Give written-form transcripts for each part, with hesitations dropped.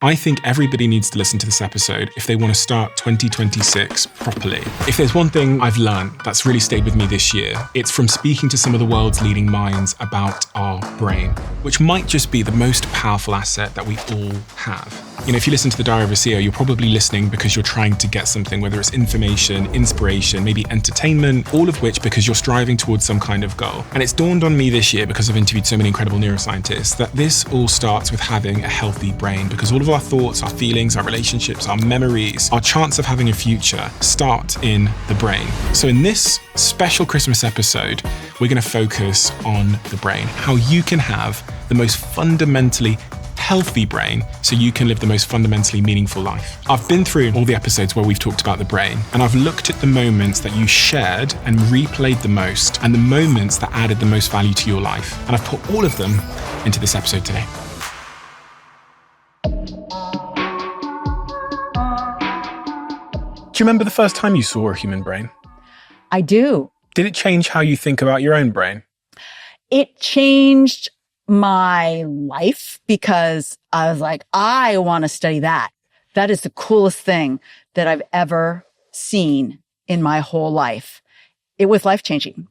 I think everybody needs to listen to this episode if they want to start 2026 properly. If there's one thing I've learned that's really stayed with me this year, it's from speaking to some of the world's leading minds about our brain, which might just be the most powerful asset that we all have. You know, if you listen to the Diary of a CEO, you're probably listening because you're trying to get something, whether it's information, inspiration, maybe entertainment, all of which because you're striving towards some kind of goal. And it's dawned on me this year, because I've interviewed so many incredible neuroscientists, that this all starts with having a healthy brain, because all of our thoughts, our feelings, our relationships, our memories, our chance of having a future start in the brain. So in this special Christmas episode, we're going to focus on the brain, how you can have the most fundamentally healthy brain so you can live the most fundamentally meaningful life. I've been through all the episodes where we've talked about the brain, and I've looked at the moments that you shared and replayed the most, and the moments that added the most value to your life. And I've put all of them into this episode today. Do you remember the first time you saw a human brain? I do. Did it change how you think about your own brain? It changed my life because I was like, I want to study that. That is the coolest thing that I've ever seen in my whole life. It was life-changing.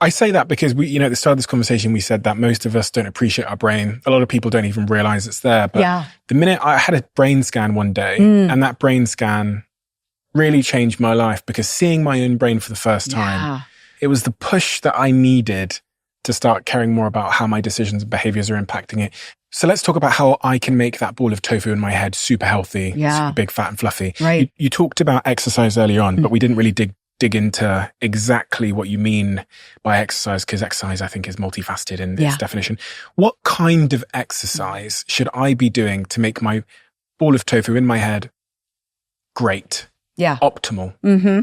I say that because at the start of this conversation, we said that most of us don't appreciate our brain. A lot of people don't even realize it's there. But the minute I had a brain scan one day, and that brain scan really changed my life, because seeing my own brain for the first time, it was the push that I needed to start caring more about how my decisions and behaviors are impacting it. So let's talk about how I can make that ball of tofu in my head super healthy, super big, fat and fluffy. Right. You talked about exercise early on, but we didn't really dig into exactly what you mean by exercise, because exercise, I think, is multifaceted in its definition. What kind of exercise should I be doing to make my ball of tofu in my head great? Optimal? Mm-hmm.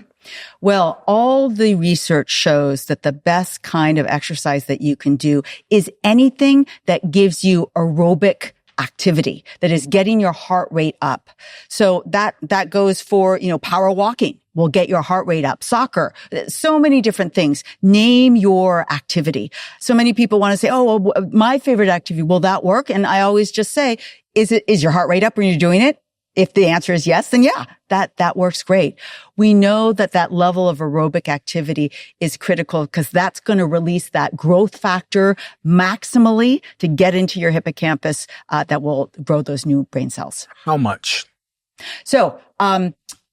Well, all the research shows that the best kind of exercise that you can do is anything that gives you aerobic activity, that is getting your heart rate up. So that goes for, power walking will get your heart rate up. Soccer, so many different things. Name your activity. So many people want to say, oh, well, my favorite activity, will that work? And I always just say, is your heart rate up when you're doing it? If the answer is yes, then that works great. We know that level of aerobic activity is critical, because that's going to release that growth factor maximally to get into your hippocampus, that will grow those new brain cells. How much? So,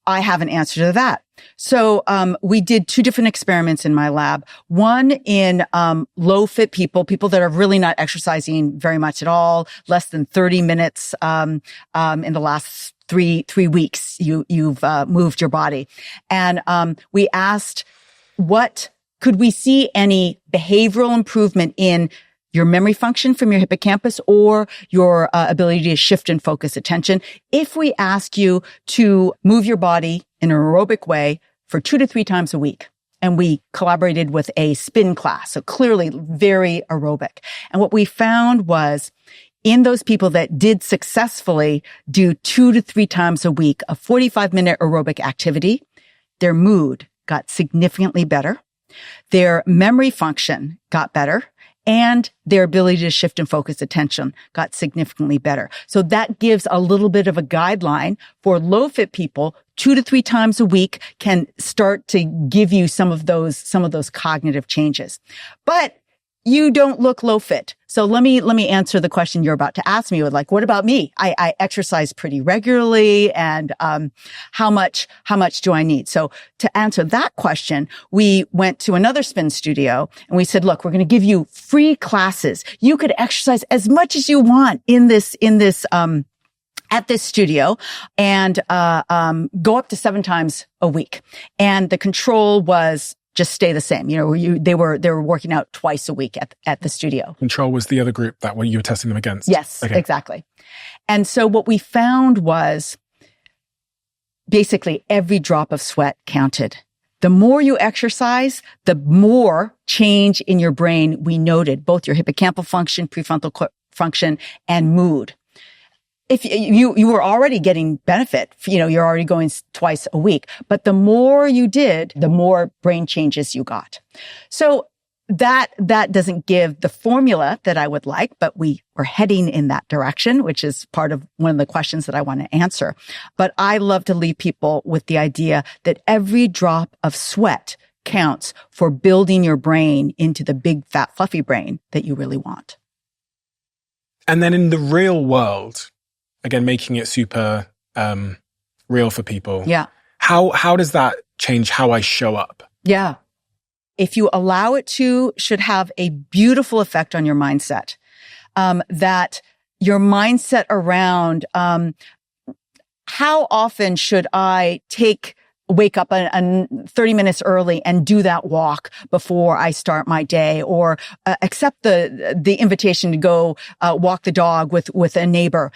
I have an answer to that. So, we did 2 different experiments in my lab. One in, low fit people that are really not exercising very much at all, less than 30 minutes, in the last three weeks, you've moved your body. And, we asked, could we see any behavioral improvement in your memory function from your hippocampus or your ability to shift and focus attention if we ask you to move your body in an aerobic way for 2 to 3 times a week? And we collaborated with a spin class, so clearly very aerobic. And what we found was, in those people that did successfully do 2 to 3 times a week a 45-minute aerobic activity, their mood got significantly better, their memory function got better, and their ability to shift and focus attention got significantly better. So that gives a little bit of a guideline for low fit people. 2 to 3 times a week can start to give you some of those cognitive changes. But you don't look low fit. So let me answer the question you're about to ask me with, like, what about me? I exercise pretty regularly, and how much do I need? So to answer that question, we went to another spin studio and we said, look, we're going to give you free classes. You could exercise as much as you want in this at this studio, and go up to 7 times a week. And the control was just stay the same. They were working out twice a week at the studio. Control was the other group that you were testing them against. Yes, okay. Exactly. And so what we found was basically every drop of sweat counted. The more you exercise, the more change in your brain we noted, both your hippocampal function, prefrontal function, and mood. If you were already getting benefit, you're already going twice a week, but the more you did, the more brain changes you got. So that doesn't give the formula that I would like, but we're heading in that direction, which is part of one of the questions that I want to answer. But I love to leave people with the idea that every drop of sweat counts for building your brain into the big, fat, fluffy brain that you really want. And then in the real world, again, making it super real for people. Yeah. How does that change how I show up? Yeah. If you allow it to, should have a beautiful effect on your mindset. That your mindset around, how often should I wake up 30 minutes early and do that walk before I start my day, or accept the invitation to go walk the dog with a neighbor.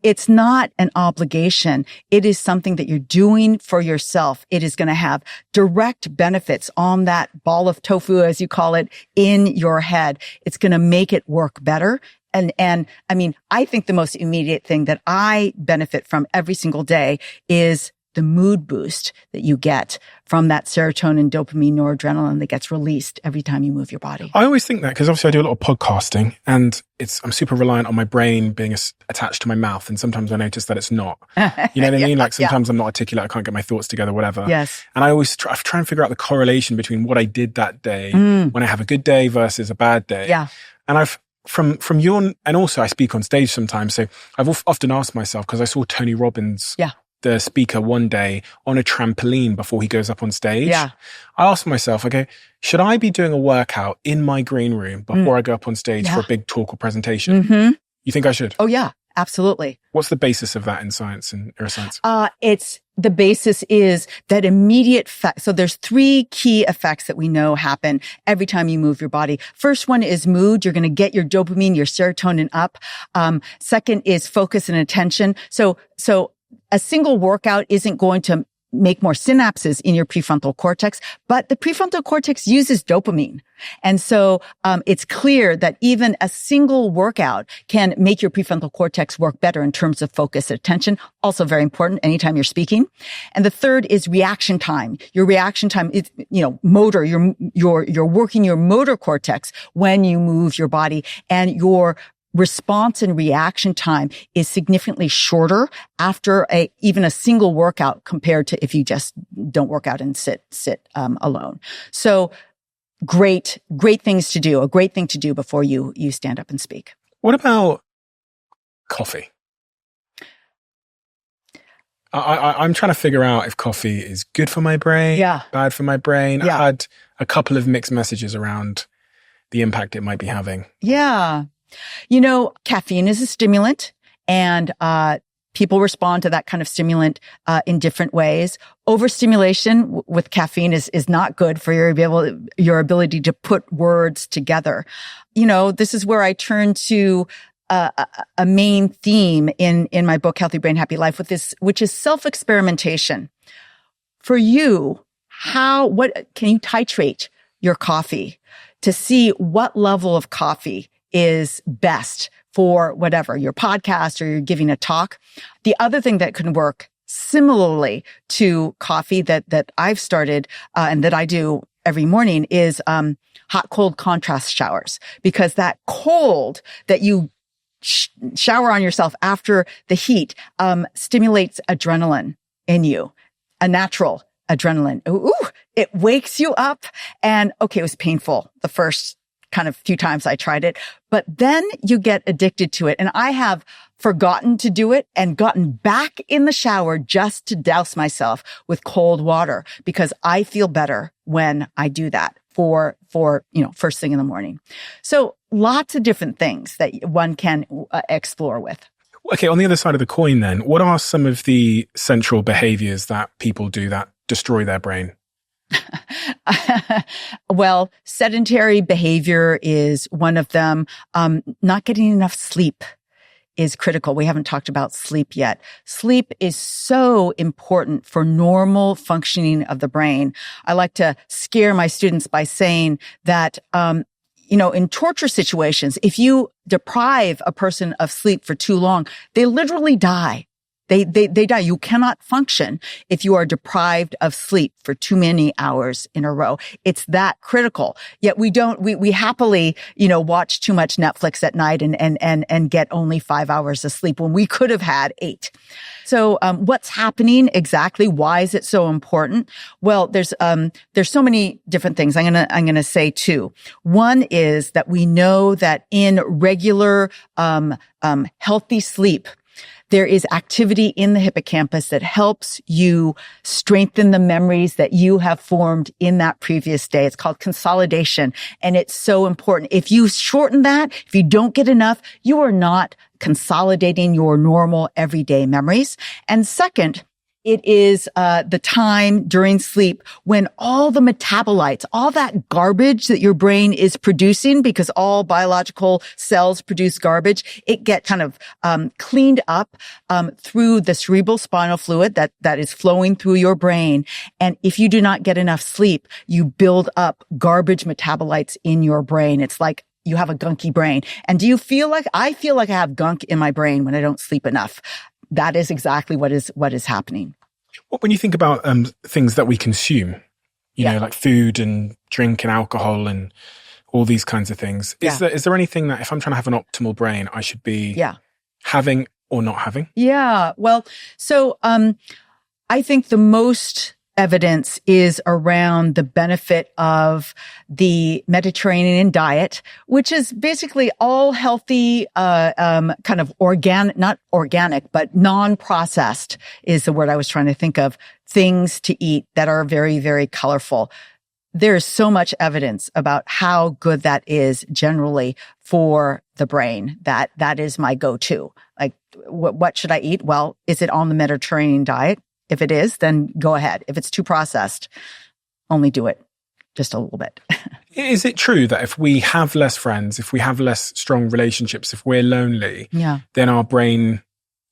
It's not an obligation. It is something that you're doing for yourself. It is going to have direct benefits on that ball of tofu, as you call it, in your head. It's going to make it work better. And I mean, I think the most immediate thing that I benefit from every single day is the mood boost that you get from that serotonin, dopamine, noradrenaline that gets released every time you move your body. I always think that because obviously I do a lot of podcasting and I'm super reliant on my brain being attached to my mouth. And sometimes I notice that it's not. You know what I mean? Like sometimes I'm not articulate. I can't get my thoughts together, whatever. Yes. And I always try and figure out the correlation between what I did that day when I have a good day versus a bad day. Yeah. And from your, and also I speak on stage sometimes. So I've often asked myself, because I saw Tony Robbins, the speaker, one day on a trampoline before he goes up on stage. Yeah. I asked myself, okay, should I be doing a workout in my green room before I go up on stage for a big talk or presentation? Mm-hmm. You think I should? Oh yeah, absolutely. What's the basis of that in science and neuroscience? The basis is that immediate so there's 3 key effects that we know happen every time you move your body. First one is mood. You're going to get your dopamine, your serotonin up. Second is focus and attention. So a single workout isn't going to make more synapses in your prefrontal cortex, but the prefrontal cortex uses dopamine. And so, it's clear that even a single workout can make your prefrontal cortex work better in terms of focus and attention. Also very important anytime you're speaking. And the third is reaction time. Your reaction time is, motor. You're working your motor cortex when you move your body, and your response and reaction time is significantly shorter after even a single workout compared to if you just don't work out and sit alone. So great things to do. A great thing to do before you stand up and speak. What about coffee? I'm trying to figure out if coffee is good for my brain, bad for my brain. I've had a couple of mixed messages around the impact it might be having. Yeah. Caffeine is a stimulant, and people respond to that kind of stimulant in different ways. Overstimulation with caffeine is not good for your ability to put words together. This is where I turn to a main theme in my book, Healthy Brain, Happy Life, which is self-experimentation. For you, what can you titrate your coffee to see what level of coffee is best for whatever, your podcast or you're giving a talk. The other thing that can work similarly to coffee that I've started and that I do every morning is hot cold contrast showers, because that cold that you shower on yourself after the heat stimulates adrenaline in you, a natural adrenaline. Ooh, it wakes you up. And okay, it was painful the first kind of few times I tried it, but then you get addicted to it. And I have forgotten to do it and gotten back in the shower just to douse myself with cold water, because I feel better when I do that for first thing in the morning. So lots of different things that one can explore with. Okay, on the other side of the coin then, what are some of the central behaviors that people do that destroy their brain? Well, sedentary behavior is one of them. Not getting enough sleep is critical. We haven't talked about sleep yet. Sleep is so important for normal functioning of the brain. I like to scare my students by saying that, in torture situations, if you deprive a person of sleep for too long, they literally die. They die. You cannot function if you are deprived of sleep for too many hours in a row. It's that critical. Yet we happily, watch too much Netflix at night and get only 5 hours of sleep when we could have had 8. So, what's happening exactly? Why is it so important? Well, there's so many different things. I'm going to say two. One is that we know that in regular, healthy sleep, there is activity in the hippocampus that helps you strengthen the memories that you have formed in that previous day. It's called consolidation, and it's so important. If you shorten that, if you don't get enough, you are not consolidating your normal everyday memories. And second, it is the time during sleep when all the metabolites, all that garbage that your brain is producing, because all biological cells produce garbage, it gets kind of cleaned up through the cerebral spinal fluid that is flowing through your brain. And if you do not get enough sleep, you build up garbage metabolites in your brain. It's like you have a gunky brain. And do you feel like I feel like I have gunk in my brain when I don't sleep enough? That is exactly what is happening. Well, when you think about things that we consume, you know, like food and drink and alcohol and all these kinds of things, is there anything that if I'm trying to have an optimal brain, I should be having or not having? Yeah. Well, so I think the most evidence is around the benefit of the Mediterranean diet, which is basically all healthy, kind of not organic, but non-processed is the word I was trying to think of, things to eat that are very, very colorful. There's so much evidence about how good that is generally for the brain. That is my go-to. Like, what should I eat? Well, is it on the Mediterranean diet? If it is, then go ahead. If it's too processed, only do it just a little bit. Is it true that if we have less friends, if we have less strong relationships, if we're lonely, then our brain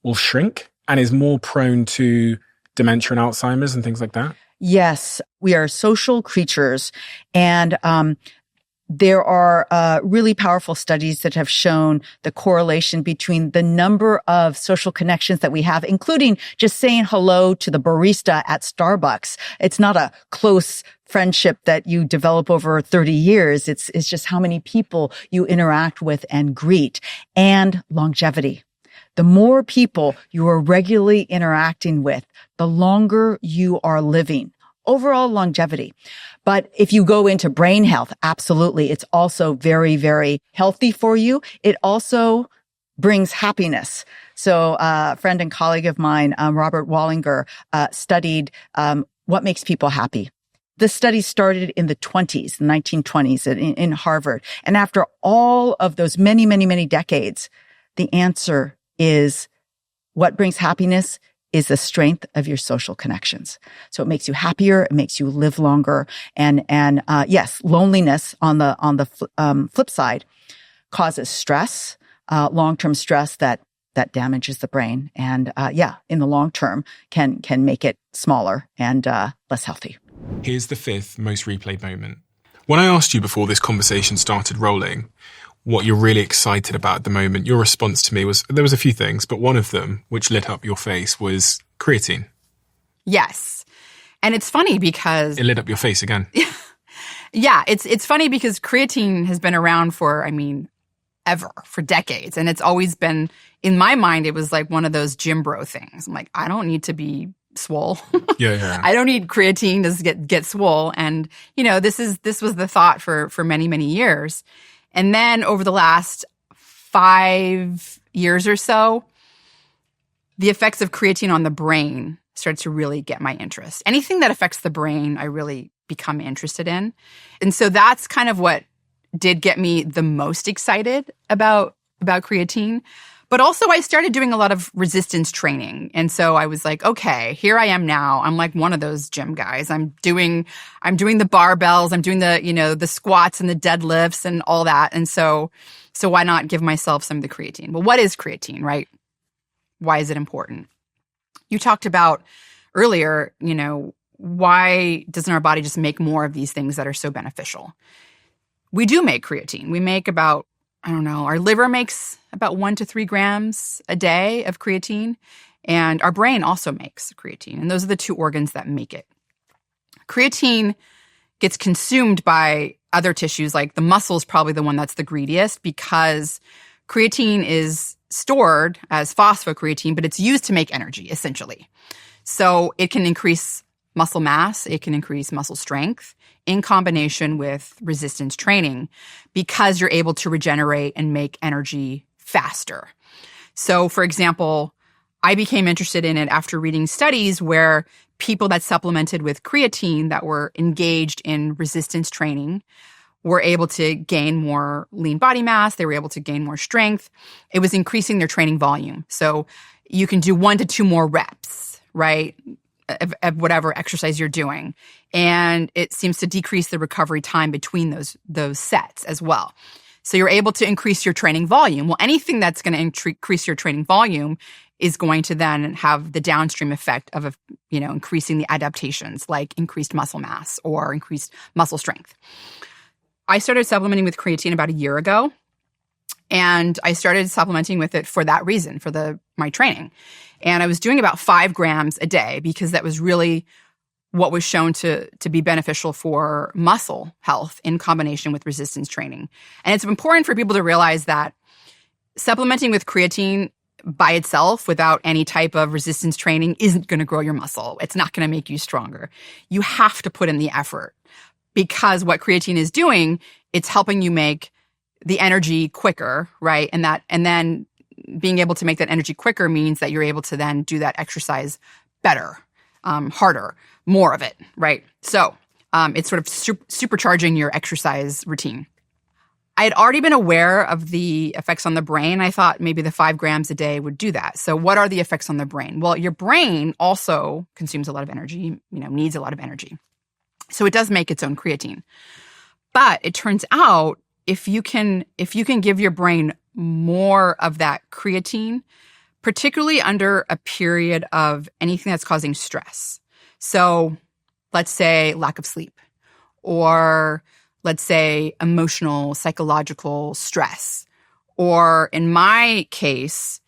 will shrink and is more prone to dementia and Alzheimer's and things like that? Yes, we are social creatures, and there are really powerful studies that have shown the correlation between the number of social connections that we have, including just saying hello to the barista at Starbucks. It's not a close friendship that you develop over 30 years. It's just how many people you interact with and greet, and longevity. The more people you are regularly interacting with, the longer you are living. Overall longevity. But if you go into brain health, absolutely, it's also very, very healthy for you. It also brings happiness. So a friend and colleague of mine, Robert Wallinger, studied what makes people happy. This study started in the 1920s in Harvard. And after all of those many, many, many decades, the answer is what brings happiness is the strength of your social connections. So it makes you happier. It makes you live longer. And yes, loneliness on the flip side causes stress, long-term stress that damages the brain. And in the long term can make it smaller and less healthy. Here's the 5th most replayed moment. When I asked you before this conversation started rolling, what you're really excited about at the moment, your response to me was, there was a few things, but one of them, which lit up your face, was creatine. Yes. And it's funny because... It lit up your face again. Yeah, it's funny because creatine has been around for decades. And it's always been, in my mind, it was like one of those gym bro things. I'm like, I don't need to be swole. Yeah. I don't need creatine to get swole. And, this was the thought for many, many years. And then over the last 5 years or so, the effects of creatine on the brain started to really get my interest. Anything that affects the brain, I really become interested in. And so that's kind of what did get me the most excited about creatine. But also I started doing a lot of resistance training. And so I was like, okay, here I am now. I'm like one of those gym guys. I'm doing the barbells. I'm doing the squats and the deadlifts and all that. And so why not give myself some of the creatine? Well, what is creatine, right? Why is it important? You talked about earlier, why doesn't our body just make more of these things that are so beneficial? We do make creatine. We make about, our liver makes about 1 to 3 grams a day of creatine. And our brain also makes creatine. And those are the two organs that make it. Creatine gets consumed by other tissues, like the muscle is probably the one that's the greediest because creatine is stored as phosphocreatine, but it's used to make energy, essentially. So it can increase muscle mass, it can increase muscle strength in combination with resistance training because you're able to regenerate and make energy faster. So, for example, I became interested in it after reading studies where people that supplemented with creatine that were engaged in resistance training were able to gain more lean body mass. They were able to gain more strength. It was increasing their training volume. So you can do 1 to 2 more reps, right, of whatever exercise you're doing. And it seems to decrease the recovery time between those sets as well. So you're able to increase your training volume. Well, anything that's going to increase your training volume is going to then have the downstream effect of, increasing the adaptations like increased muscle mass or increased muscle strength. I started supplementing with creatine about a year ago, and I started supplementing with it for that reason, for my training. And I was doing about 5 grams a day because that was really what was shown to be beneficial for muscle health in combination with resistance training. And it's important for people to realize that supplementing with creatine by itself without any type of resistance training isn't going to grow your muscle. It's not going to make you stronger. You have to put in the effort because what creatine is doing, it's helping you make the energy quicker, right? And then being able to make that energy quicker means that you're able to then do that exercise better, harder, more of it, right? So it's sort of supercharging your exercise routine. I had already been aware of the effects on the brain. I thought maybe the 5 grams a day would do that. So what are the effects on the brain? Well, your brain also consumes a lot of energy, needs a lot of energy. So it does make its own creatine. But it turns out if you can give your brain more of that creatine, particularly under a period of anything that's causing stress. So let's say lack of sleep, or let's say emotional, psychological stress, or in my case,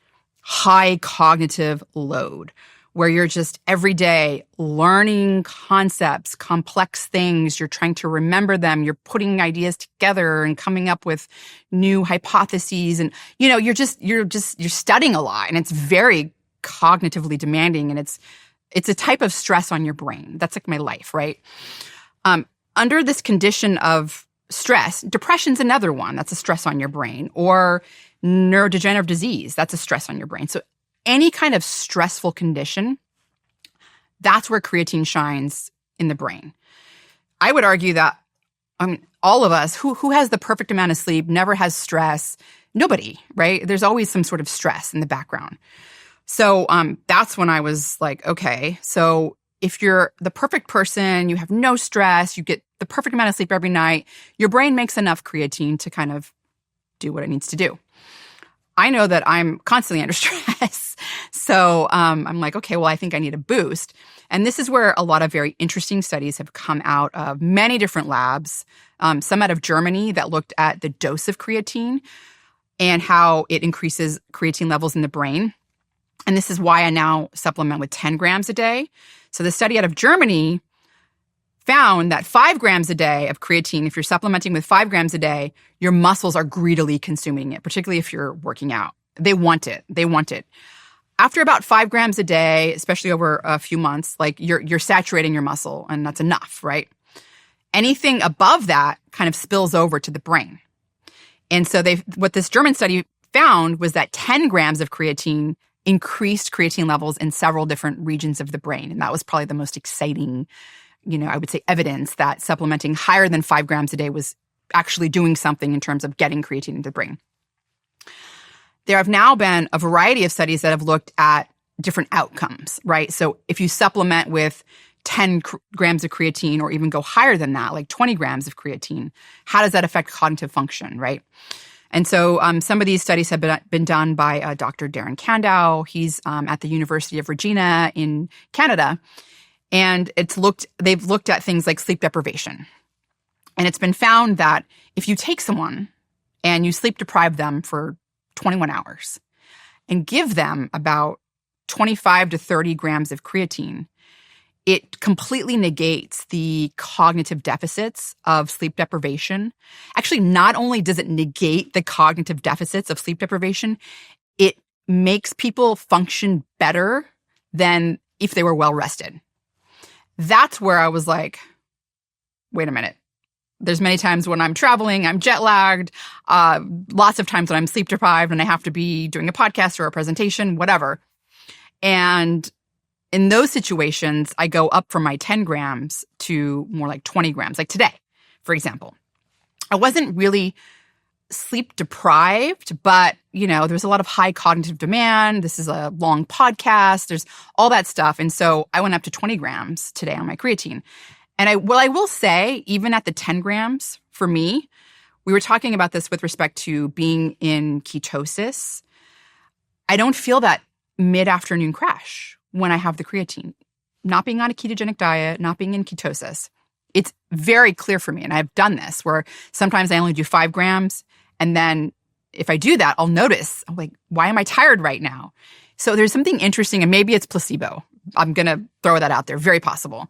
high cognitive load, where you're just every day learning concepts, complex things, you're trying to remember them, you're putting ideas together and coming up with new hypotheses, and you're studying a lot, and it's very cognitively demanding, and it's a type of stress on your brain. That's like my life, right? Under this condition of stress, depression's another one. That's a stress on your brain. Or neurodegenerative disease, that's a stress on your brain. So any kind of stressful condition, that's where creatine shines in the brain. I would argue that all of us, who has the perfect amount of sleep, never has stress? Nobody, right? There's always some sort of stress in the background. So that's when I was like, okay, so if you're the perfect person, you have no stress, you get the perfect amount of sleep every night, your brain makes enough creatine to kind of do what it needs to do. I know that I'm constantly under stress. So I'm like, okay, well, I think I need a boost. And this is where a lot of very interesting studies have come out of many different labs, some out of Germany that looked at the dose of creatine and how it increases creatine levels in the brain. And this is why I now supplement with 10 grams a day. So the study out of Germany found that 5 grams a day of creatine, if you're supplementing with 5 grams a day, your muscles are greedily consuming it, particularly if you're working out. They want it. After about 5 grams a day, especially over a few months, like you're saturating your muscle, and that's enough, right? Anything above that kind of spills over to the brain. And so what this German study found was that 10 grams of creatine increased creatine levels in several different regions of the brain. And that was probably the most exciting, I would say, evidence that supplementing higher than 5 grams a day was actually doing something in terms of getting creatine into the brain. There have now been a variety of studies that have looked at different outcomes, right? So if you supplement with 10 grams of creatine or even go higher than that, like 20 grams of creatine, how does that affect cognitive function, right? And so some of these studies have been done by Dr. Darren Kandau. He's at the University of Regina in Canada. And they've looked at things like sleep deprivation. And it's been found that if you take someone and you sleep deprive them for 21 hours and give them about 25 to 30 grams of creatine, it completely negates the cognitive deficits of sleep deprivation. Actually, not only does it negate the cognitive deficits of sleep deprivation, it makes people function better than if they were well rested. That's where I was like, wait a minute. There's many times when I'm traveling, I'm jet lagged, lots of times when I'm sleep deprived and I have to be doing a podcast or a presentation, whatever. And in those situations, I go up from my 10 grams to more like 20 grams, like today, for example. I wasn't really sleep deprived, but, there's a lot of high cognitive demand. This is a long podcast. There's all that stuff. And so I went up to 20 grams today on my creatine. And I will say, even at the 10 grams, for me, we were talking about this with respect to being in ketosis. I don't feel that mid-afternoon crash when I have the creatine. Not being on a ketogenic diet, not being in ketosis. It's very clear for me, and I've done this, where sometimes I only do 5 grams, and then if I do that, I'll notice, I'm like, why am I tired right now? So there's something interesting, and maybe it's placebo. I'm going to throw that out there, very possible.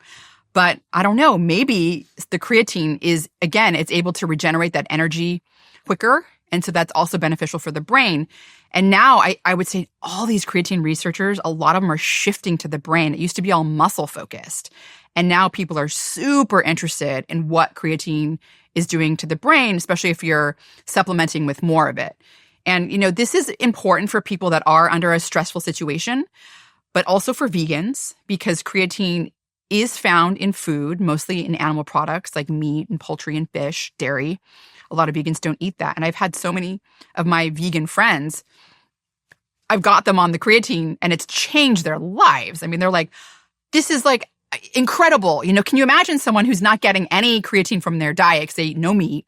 But I don't know, maybe the creatine is, again, it's able to regenerate that energy quicker. And so that's also beneficial for the brain. And now I would say all these creatine researchers, a lot of them are shifting to the brain. It used to be all muscle focused. And now people are super interested in what creatine is doing to the brain, especially if you're supplementing with more of it. And, this is important for people that are under a stressful situation, but also for vegans, because creatine is found in food, mostly in animal products like meat and poultry and fish, dairy. A lot of vegans don't eat that. And I've had so many of my vegan friends, I've got them on the creatine and it's changed their lives. I mean, they're like, this is like incredible. Can you imagine someone who's not getting any creatine from their diet because they eat no meat,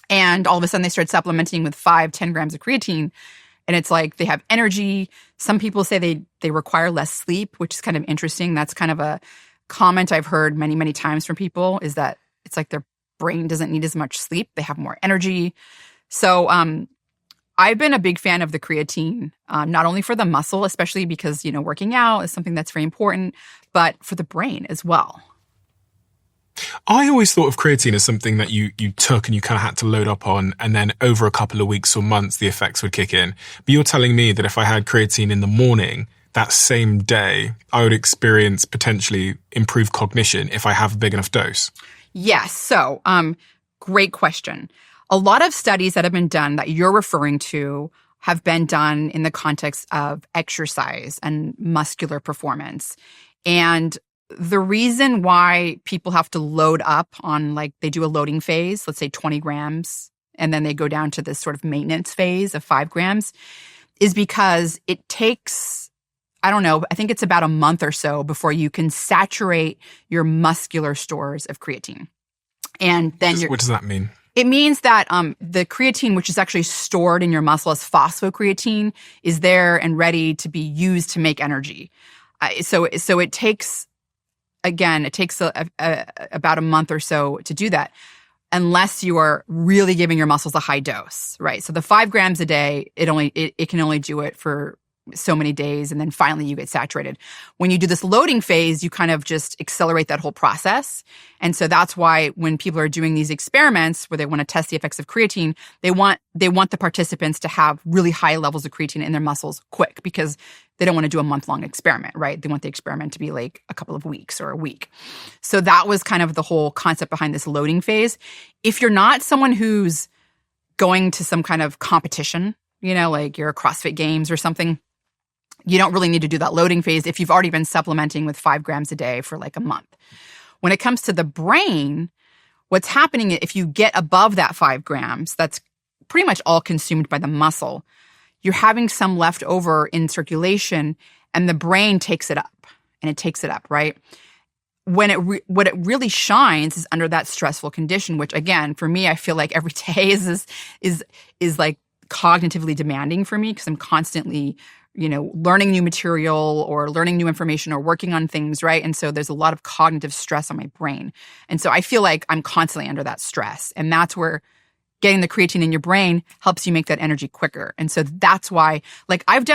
and all of a sudden they start supplementing with 5-10 grams of creatine, and it's like they have energy. Some people say they require less sleep, which is kind of interesting. That's kind of a comment I've heard many, many times from people, is that it's like their brain doesn't need as much sleep. They have more energy. So I've been a big fan of the creatine, not only for the muscle, especially because, working out is something that's very important, but for the brain as well. I always thought of creatine as something that you took and you kind of had to load up on, and then over a couple of weeks or months, the effects would kick in. But you're telling me that if I had creatine in the morning, that same day, I would experience potentially improved cognition if I have a big enough dose? Yes. So, great question. A lot of studies that have been done that you're referring to have been done in the context of exercise and muscular performance. And the reason why people have to load up on, like, they do a loading phase, let's say 20 grams, and then they go down to this sort of maintenance phase of 5 grams, is because it takes, I don't know, I think it's about a month or so before you can saturate your muscular stores of creatine. And then what does that mean? It means that the creatine, which is actually stored in your muscle as phosphocreatine, is there and ready to be used to make energy. So it takes, again, about a month or so to do that, unless you are really giving your muscles a high dose, right? So the 5 grams a day, it can only do it for so many days, and then finally you get saturated. When you do this loading phase, you kind of just accelerate that whole process. And so that's why when people are doing these experiments where they want to test the effects of creatine, they want the participants to have really high levels of creatine in their muscles quick, because they don't want to do a month-long experiment, right? They want the experiment to be like a couple of weeks or a week. So that was kind of the whole concept behind this loading phase. If you're not someone who's going to some kind of competition, like you're a CrossFit Games or something, you don't really need to do that loading phase if you've already been supplementing with 5 grams a day for like a month. When it comes to the brain, what's happening if you get above that 5 grams, that's pretty much all consumed by the muscle. You're having some left over in circulation, and the brain takes it up, and it takes it up, right? What it really shines is under that stressful condition, which, again, for me, I feel like every day is like cognitively demanding for me, because I'm constantly learning new material or learning new information or working on things, right? And so there's a lot of cognitive stress on my brain. And so I feel like I'm constantly under that stress. And that's where getting the creatine in your brain helps you make that energy quicker. And so that's why, like I've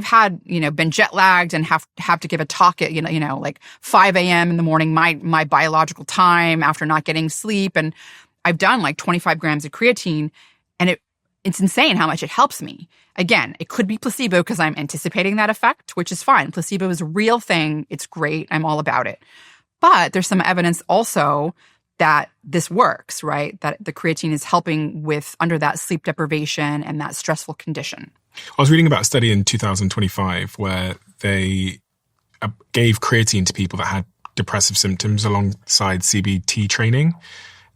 had, been jet lagged and have to give a talk at, like 5 a.m. in the morning, my biological time after not getting sleep. And I've done like 25 grams of creatine, and it's insane how much it helps me. Again, it could be placebo because I'm anticipating that effect, which is fine. Placebo is a real thing. It's great. I'm all about it. But there's some evidence also that this works, right? That the creatine is helping with under that sleep deprivation and that stressful condition. I was reading about a study in 2025 where they gave creatine to people that had depressive symptoms alongside CBT training.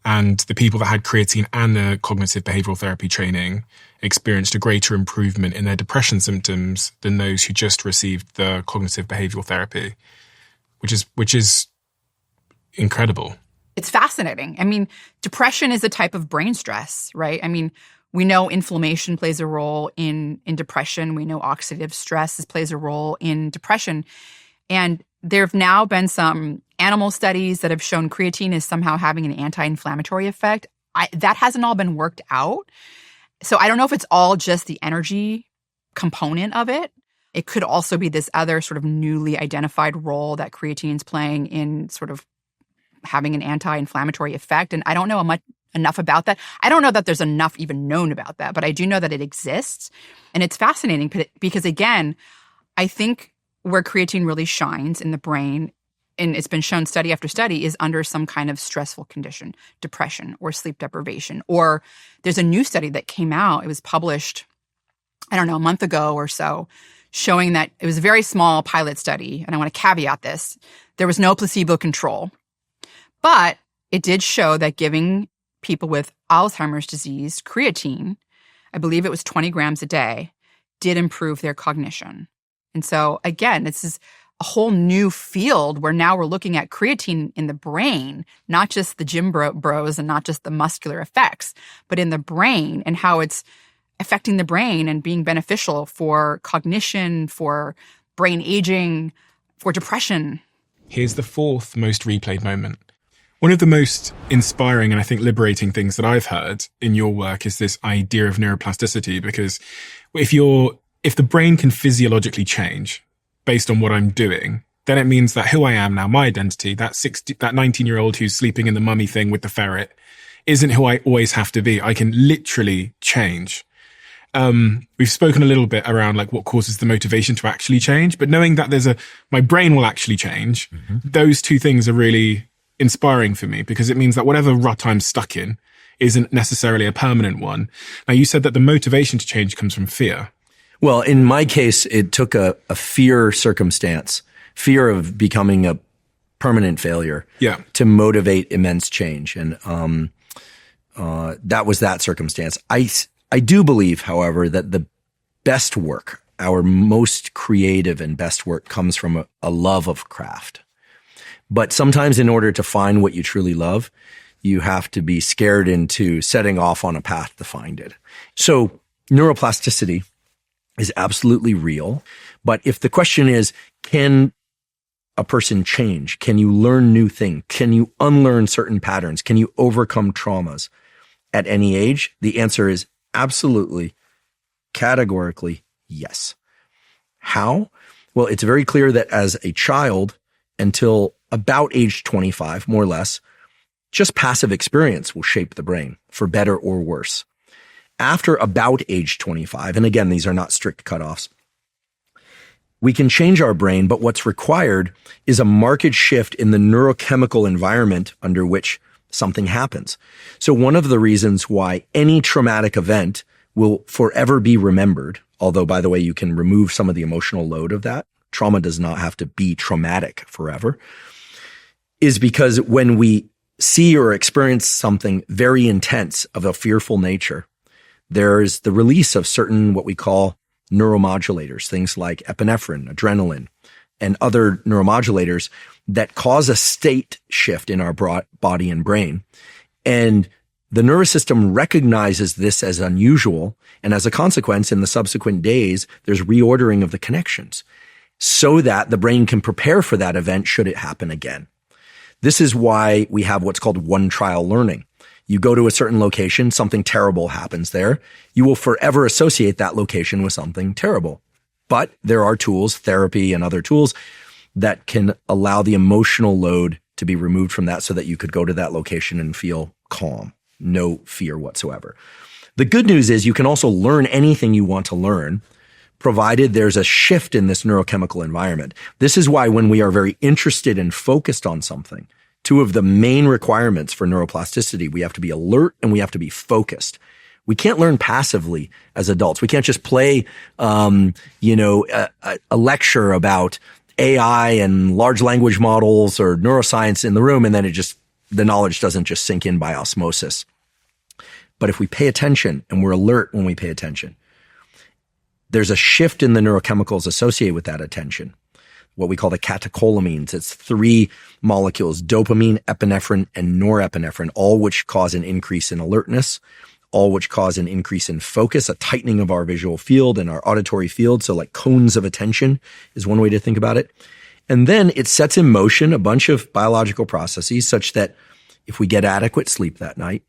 And the people that had creatine and the cognitive behavioral therapy training experienced a greater improvement in their depression symptoms than those who just received the cognitive behavioral therapy, which is incredible. It's fascinating. I mean, depression is a type of brain stress, right? I mean, we know inflammation plays a role in depression. We know oxidative stress plays a role in depression. And there have now been some animal studies that have shown creatine is somehow having an anti-inflammatory effect. That hasn't all been worked out. So I don't know if it's all just the energy component of it. It could also be this other sort of newly identified role that creatine is playing in sort of having an anti-inflammatory effect. And I don't know enough about that. I don't know that there's enough even known about that, but I do know that it exists. And it's fascinating because, again, I think where creatine really shines in the brain, and it's been shown study after study, is under some kind of stressful condition, depression or sleep deprivation. Or there's a new study that came out. It was published, I don't know, a month ago or so, showing that it was a very small pilot study. And I want to caveat this. There was no placebo control. But it did show that giving people with Alzheimer's disease creatine, I believe it was 20 grams a day, did improve their cognition. And so, again, this is a whole new field where now we're looking at creatine in the brain, not just the gym bros and not just the muscular effects, but in the brain and how it's affecting the brain and being beneficial for cognition, for brain aging, for depression. Here's the fourth most replayed moment. One of the most inspiring and I think liberating things that I've heard in your work is this idea of neuroplasticity, because if the brain can physiologically change based on what I'm doing, then it means that who I am now, my identity, that 19-year-old who's sleeping in the mummy thing with the ferret, isn't who I always have to be. I can literally change. We've spoken a little bit around like what causes the motivation to actually change, but knowing that my brain will actually change, those two things are really inspiring for me, because it means that whatever rut I'm stuck in isn't necessarily a permanent one. Now, you said that the motivation to change comes from fear. Well, in my case, it took a fear circumstance, fear of becoming a permanent failure, to motivate immense change. And that was that circumstance. I do believe, however, that the best work, our most creative and best work, comes from a love of craft. But sometimes in order to find what you truly love, you have to be scared into setting off on a path to find it. So neuroplasticity is absolutely real. But if the question is, can a person change? Can you learn new things? Can you unlearn certain patterns? Can you overcome traumas at any age? The answer is absolutely, categorically, yes. How? Well, it's very clear that as a child, until about age 25, more or less, just passive experience will shape the brain for better or worse. After about age 25, and again, these are not strict cutoffs, we can change our brain, but what's required is a marked shift in the neurochemical environment under which something happens. So one of the reasons why any traumatic event will forever be remembered, although, by the way, you can remove some of the emotional load of that. Trauma does not have to be traumatic forever, is because when we see or experience something very intense of a fearful nature, there's the release of certain what we call neuromodulators, things like epinephrine, adrenaline, and other neuromodulators that cause a state shift in our body and brain. And the nervous system recognizes this as unusual. And as a consequence, in the subsequent days, there's reordering of the connections so that the brain can prepare for that event should it happen again. This is why we have what's called one trial learning. You go to a certain location, something terrible happens there. You will forever associate that location with something terrible. But there are tools, therapy and other tools, that can allow the emotional load to be removed from that so that you could go to that location and feel calm, no fear whatsoever. The good news is you can also learn anything you want to learn, provided there's a shift in this neurochemical environment. This is why when we are very interested and focused on something, two of the main requirements for neuroplasticity, we have to be alert and we have to be focused. We can't learn passively as adults. We can't just play, a lecture about AI and large language models or neuroscience in the room, and then the knowledge doesn't just sink in by osmosis. But if we pay attention, and we're alert when we pay attention, there's a shift in the neurochemicals associated with that attention, what we call the catecholamines. It's 3 molecules, dopamine, epinephrine, and norepinephrine, all which cause an increase in alertness, all which cause an increase in focus, a tightening of our visual field and our auditory field. So like cones of attention is one way to think about it. And then it sets in motion a bunch of biological processes such that if we get adequate sleep that night,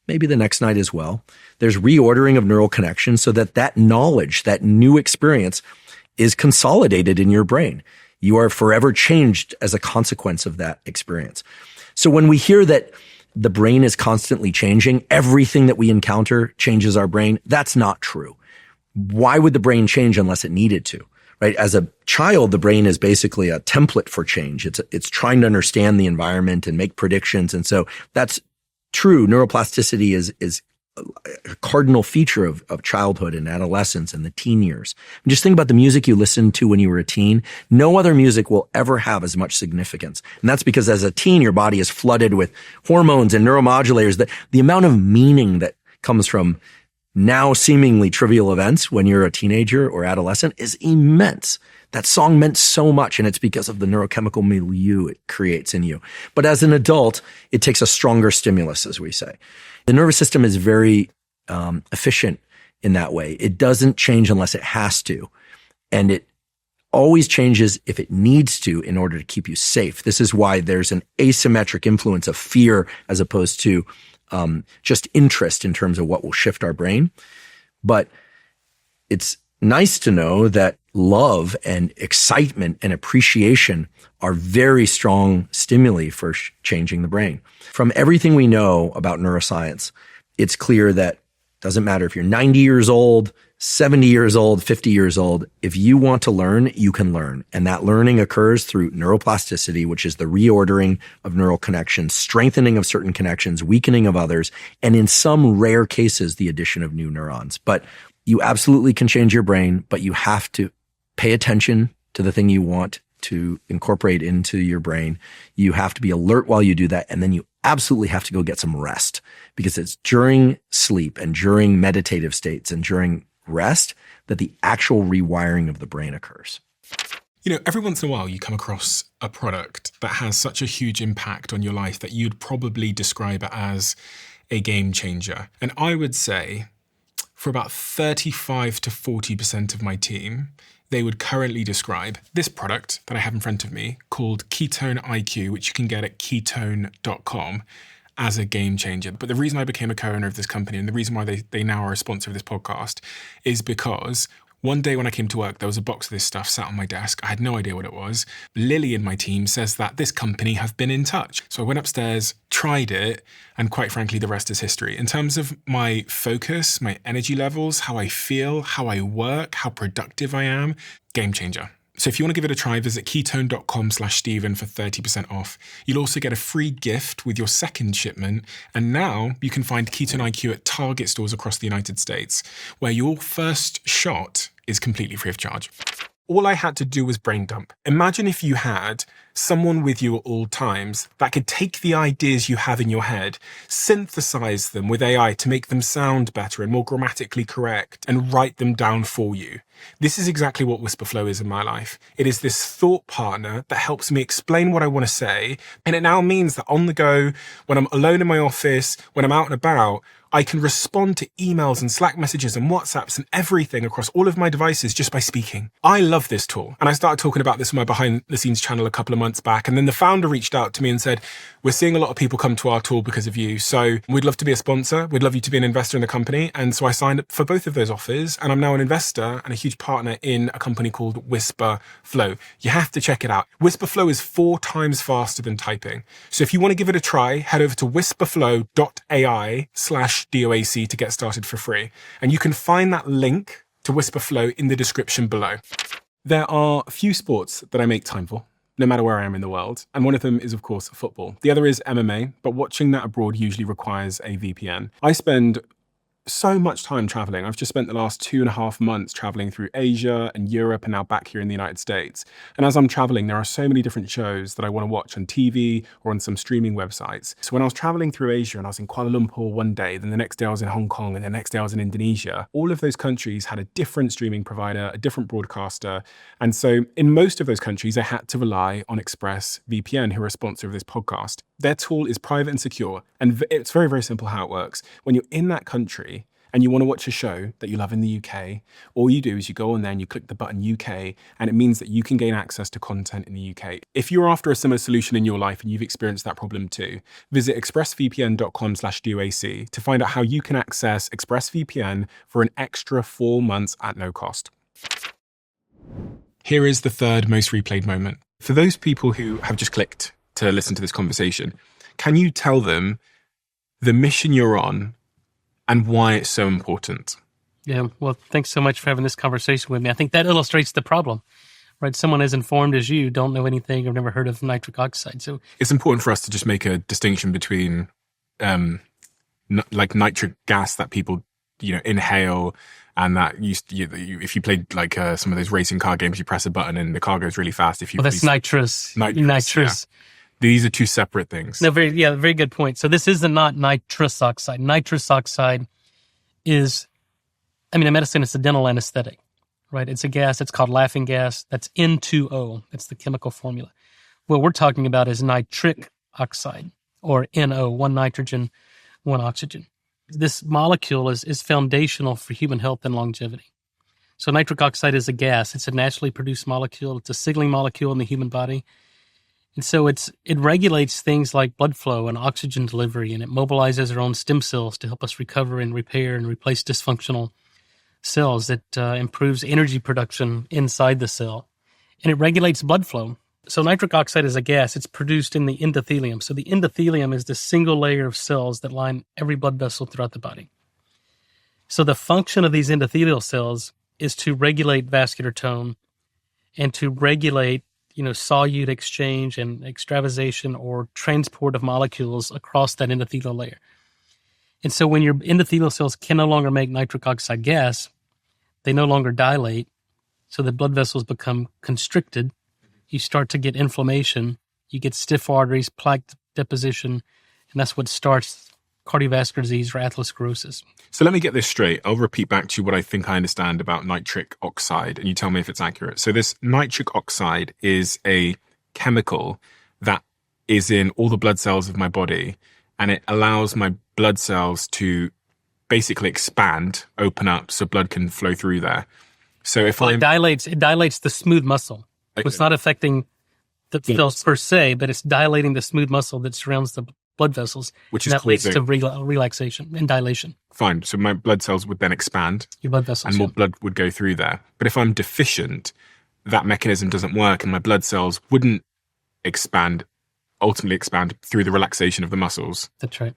maybe the next night as well, there's reordering of neural connections so that knowledge, that new experience is consolidated in your brain. You are forever changed as a consequence of that experience. So when we hear that the brain is constantly changing, everything that we encounter changes our brain, that's not true. Why would the brain change unless it needed to? Right? As a child, the brain is basically a template for change. It's trying to understand the environment and make predictions. And so that's true. Neuroplasticity is a cardinal feature of childhood and adolescence and the teen years. And just think about the music you listened to when you were a teen. No other music will ever have as much significance. And that's because as a teen, your body is flooded with hormones and neuromodulators, that the amount of meaning that comes from now seemingly trivial events when you're a teenager or adolescent is immense. That song meant so much, and it's because of the neurochemical milieu it creates in you. But as an adult, it takes a stronger stimulus, as we say. The nervous system is very efficient in that way. It doesn't change unless it has to. And it always changes if it needs to in order to keep you safe. This is why there's an asymmetric influence of fear as opposed to just interest in terms of what will shift our brain. But it's nice to know that love and excitement and appreciation are very strong stimuli for changing the brain. From everything we know about neuroscience, it's clear that it doesn't matter if you're 90 years old, 70 years old, 50 years old. If you want to learn, you can learn. And that learning occurs through neuroplasticity, which is the reordering of neural connections, strengthening of certain connections, weakening of others, and in some rare cases, the addition of new neurons. But you absolutely can change your brain, but you have to pay attention to the thing you want to incorporate into your brain. You have to be alert while you do that. And then you absolutely have to go get some rest, because it's during sleep and during meditative states and during rest that the actual rewiring of the brain occurs. You know, every once in a while you come across a product that has such a huge impact on your life that you'd probably describe it as a game changer. And I would say for about 35 to 40% of my team, they would currently describe this product that I have in front of me called Ketone IQ, which you can get at ketone.com, as a game changer. But the reason I became a co-owner of this company and the reason why they now are a sponsor of this podcast is because one day when I came to work, there was a box of this stuff sat on my desk. I had no idea what it was. Lily in my team says that this company have been in touch. So I went upstairs, tried it, and quite frankly, the rest is history. In terms of my focus, my energy levels, how I feel, how I work, how productive I am, game changer. So if you want to give it a try, visit ketone.com/Stephen for 30% off. You'll also get a free gift with your second shipment. And now you can find Ketone IQ at Target stores across the United States, where your first shot is completely free of charge. All I had to do was brain dump. Imagine if you had someone with you at all times that could take the ideas you have in your head, synthesize them with AI to make them sound better and more grammatically correct, and write them down for you. This is exactly what Whisperflow is in my life. It is this thought partner that helps me explain what I want to say, and it now means that on the go, when I'm alone in my office, when I'm out and about, I can respond to emails and Slack messages and WhatsApps and everything across all of my devices just by speaking. I love this tool. And I started talking about this on my behind the scenes channel a couple of months back. And then the founder reached out to me and said, we're seeing a lot of people come to our tool because of you. So we'd love to be a sponsor. We'd love you to be an investor in the company. And so I signed up for both of those offers. And I'm now an investor and a huge partner in a company called Whisper Flow. You have to check it out. Whisper Flow is 4 times faster than typing. So if you want to give it a try, head over to whisperflow.ai/DOAC to get started for free. And you can find that link to Whisper Flow in the description below. There are a few sports that I make time for, no matter where I am in the world. And one of them is, of course, football. The other is MMA, but watching that abroad usually requires a VPN. I spend so much time traveling. I've just spent the last 2.5 months traveling through Asia and Europe and now back here in the United States. And as I'm traveling, there are so many different shows that I want to watch on TV or on some streaming websites. So when I was traveling through Asia and I was in Kuala Lumpur one day, then the next day I was in Hong Kong and the next day I was in Indonesia, all of those countries had a different streaming provider, a different broadcaster. And so in most of those countries, I had to rely on ExpressVPN, who are a sponsor of this podcast. Their tool is private and secure. And it's very, very simple how it works. When you're in that country, and you want to watch a show that you love in the UK, all you do is you go on there and you click the button UK, and it means that you can gain access to content in the UK. If you're after a similar solution in your life and you've experienced that problem too, visit expressvpn.com/DOAC to find out how you can access ExpressVPN for an extra 4 months at no cost. Here is the third most replayed moment. For those people who have just clicked to listen to this conversation, can you tell them the mission you're on and why it's so important? Yeah, well, thanks so much for having this conversation with me. I think that illustrates the problem, right? Someone as informed as you don't know anything, I've never heard of nitric oxide. So it's important for us to just make a distinction between like nitric gas that people, inhale, and that if you played like some of those racing car games, you press a button and the car goes really fast. That's nitrous. Nitrous. Yeah. These are two separate things. No, very good point. So this is not nitrous oxide. Nitrous oxide is, in medicine, it's a dental anesthetic, right? It's a gas. It's called laughing gas. That's N2O. That's the chemical formula. What we're talking about is nitric oxide, or NO, 1 nitrogen, 1 oxygen. This molecule is foundational for human health and longevity. So nitric oxide is a gas. It's a naturally produced molecule. It's a signaling molecule in the human body. And so it regulates things like blood flow and oxygen delivery, and it mobilizes our own stem cells to help us recover and repair and replace dysfunctional cells. It improves energy production inside the cell, and it regulates blood flow. So nitric oxide is a gas. It's produced in the endothelium. So the endothelium is the single layer of cells that line every blood vessel throughout the body. So the function of these endothelial cells is to regulate vascular tone and to regulate solute exchange and extravasation or transport of molecules across that endothelial layer. And so when your endothelial cells can no longer make nitric oxide gas, they no longer dilate, so the blood vessels become constricted. You start to get inflammation, you get stiff arteries, plaque deposition, and that's what starts cardiovascular disease or atherosclerosis. So let me get this straight. I'll repeat back to you what I think I understand about nitric oxide, and you tell me if it's accurate. So this nitric oxide is a chemical that is in all the blood cells of my body, and it allows my blood cells to basically expand, open up, so blood can flow through there. So if it dilates the smooth muscle. Okay. It's not affecting the cells per se, but it's dilating the smooth muscle that surrounds the blood vessels, which that leads to relaxation and dilation. Fine. So my blood cells would then expand. Your blood vessels. And more blood would go through there. But if I'm deficient, that mechanism doesn't work and my blood cells wouldn't ultimately expand through the relaxation of the muscles. That's right.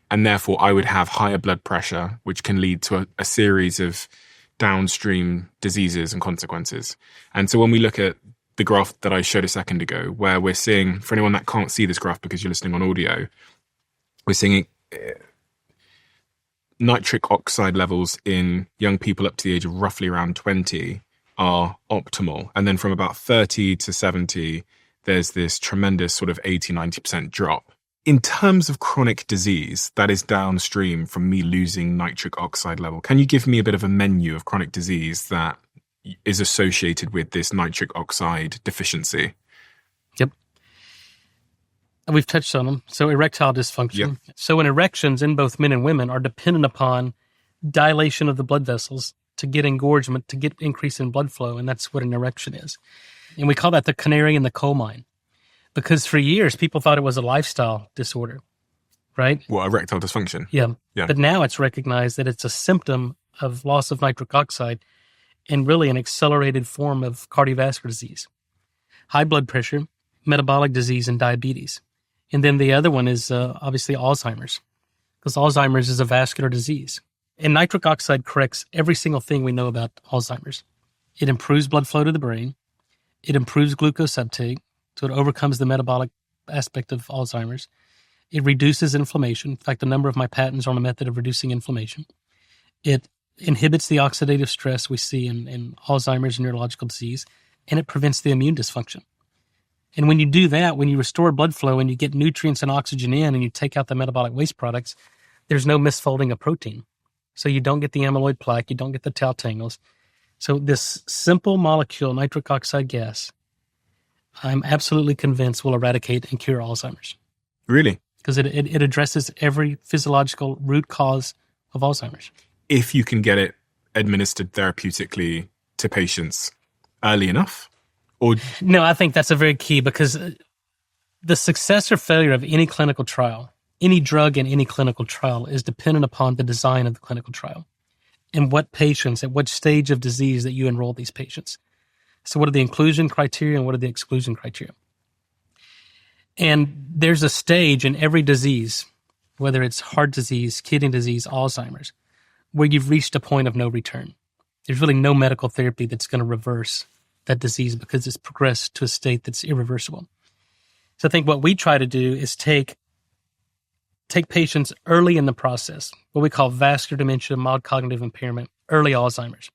And therefore I would have higher blood pressure, which can lead to a series of downstream diseases and consequences. And so when we look at the graph that I showed a second ago, where we're seeing, for anyone that can't see this graph because you're listening on audio, we're seeing nitric oxide levels in young people up to the age of roughly around 20 are optimal. And then from about 30 to 70, there's this tremendous sort of 80-90% drop. In terms of chronic disease that is downstream from me losing nitric oxide level, can you give me a bit of a menu of chronic disease that is associated with this nitric oxide deficiency? Yep. We've touched on them. So erectile dysfunction. Yep. So in erections in both men and women are dependent upon dilation of the blood vessels to get engorgement, to get increase in blood flow. And that's what an erection is. And we call that the canary in the coal mine, because for years people thought it was a lifestyle disorder, right? What, erectile dysfunction? Yeah. Yeah. But now it's recognized that it's a symptom of loss of nitric oxide and really an accelerated form of cardiovascular disease, high blood pressure, metabolic disease, and diabetes. And then the other one is obviously Alzheimer's, because Alzheimer's is a vascular disease. And nitric oxide corrects every single thing we know about Alzheimer's. It improves blood flow to the brain. It improves glucose uptake, so it overcomes the metabolic aspect of Alzheimer's. It reduces inflammation. In fact, a number of my patents are on a method of reducing inflammation. It inhibits the oxidative stress we see in Alzheimer's and neurological disease, and it prevents the immune dysfunction. And when you do that, when you restore blood flow and you get nutrients and oxygen in and you take out the metabolic waste products, there's no misfolding of protein. So you don't get the amyloid plaque, you don't get the tau tangles. So this simple molecule, nitric oxide gas, I'm absolutely convinced will eradicate and cure Alzheimer's. Really? Because it addresses every physiological root cause of Alzheimer's. If you can get it administered therapeutically to patients early enough? Or No, I think that's a very key, because the success or failure of any clinical trial, any drug in any clinical trial, is dependent upon the design of the clinical trial and what patients, at what stage of disease that you enroll these patients. So what are the inclusion criteria and what are the exclusion criteria? And there's a stage in every disease, whether it's heart disease, kidney disease, Alzheimer's, where you've reached a point of no return. There's really no medical therapy that's going to reverse that disease because it's progressed to a state that's irreversible. So I think what we try to do is take patients early in the process, what we call vascular dementia, mild cognitive impairment, early Alzheimer's.